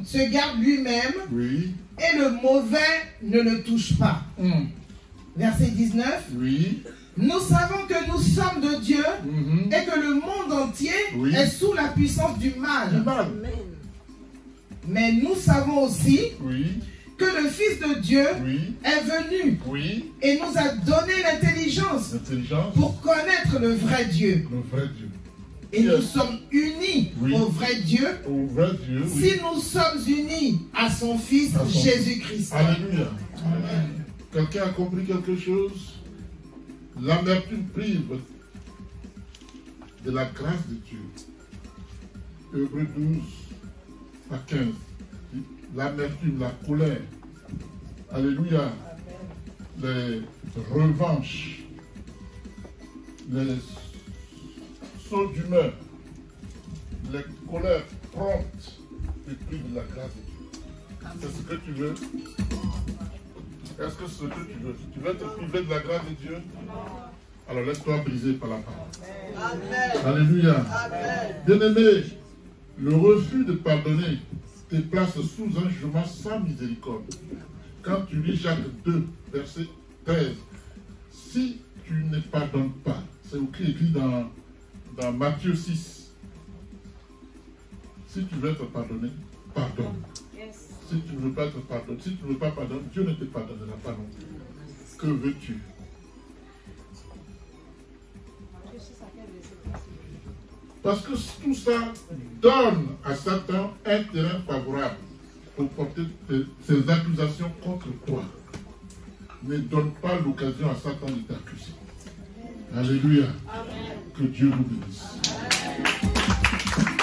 S5: se garde lui-même.
S1: Oui.
S5: Et le mauvais ne le touche pas. Verset 19.
S1: Oui.
S5: Nous savons que nous sommes de Dieu et que le monde entier est sous la puissance du mal. Mais nous savons aussi que le Fils de Dieu est venu et nous a donné l'intelligence pour connaître le vrai Dieu. Et nous sommes unis au vrai Dieu, si nous sommes unis à son Fils Jésus-Christ.
S1: Alléluia. Quelqu'un a compris quelque chose? L'amertume prive de la grâce de Dieu. Hébreux 12 à 15. L'amertume, la colère. Alléluia. Les revanches, les sauts d'humeur, les colères promptes te privent de la grâce de Dieu. C'est ce que tu veux? Est-ce que c'est ce que tu veux? Tu veux te priver de la grâce de Dieu? Alors laisse-toi briser par la parole. Amen. Alléluia. Bien-aimé, le refus de pardonner te place sous un jugement sans miséricorde. Quand tu lis Jacques 2, verset 13, si tu ne pardonnes pas, c'est écrit dans Matthieu 6, si tu veux être pardonné, pardonne. Si tu ne veux pas être pardonné, si tu ne veux pas pardonner, Dieu ne te pardonnera pas non plus. Que veux-tu? Parce que tout ça donne à Satan un terrain favorable pour porter ses accusations contre toi. Ne donne pas l'occasion à Satan de t'accuser. Alléluia. Amen. Que Dieu vous bénisse. Amen.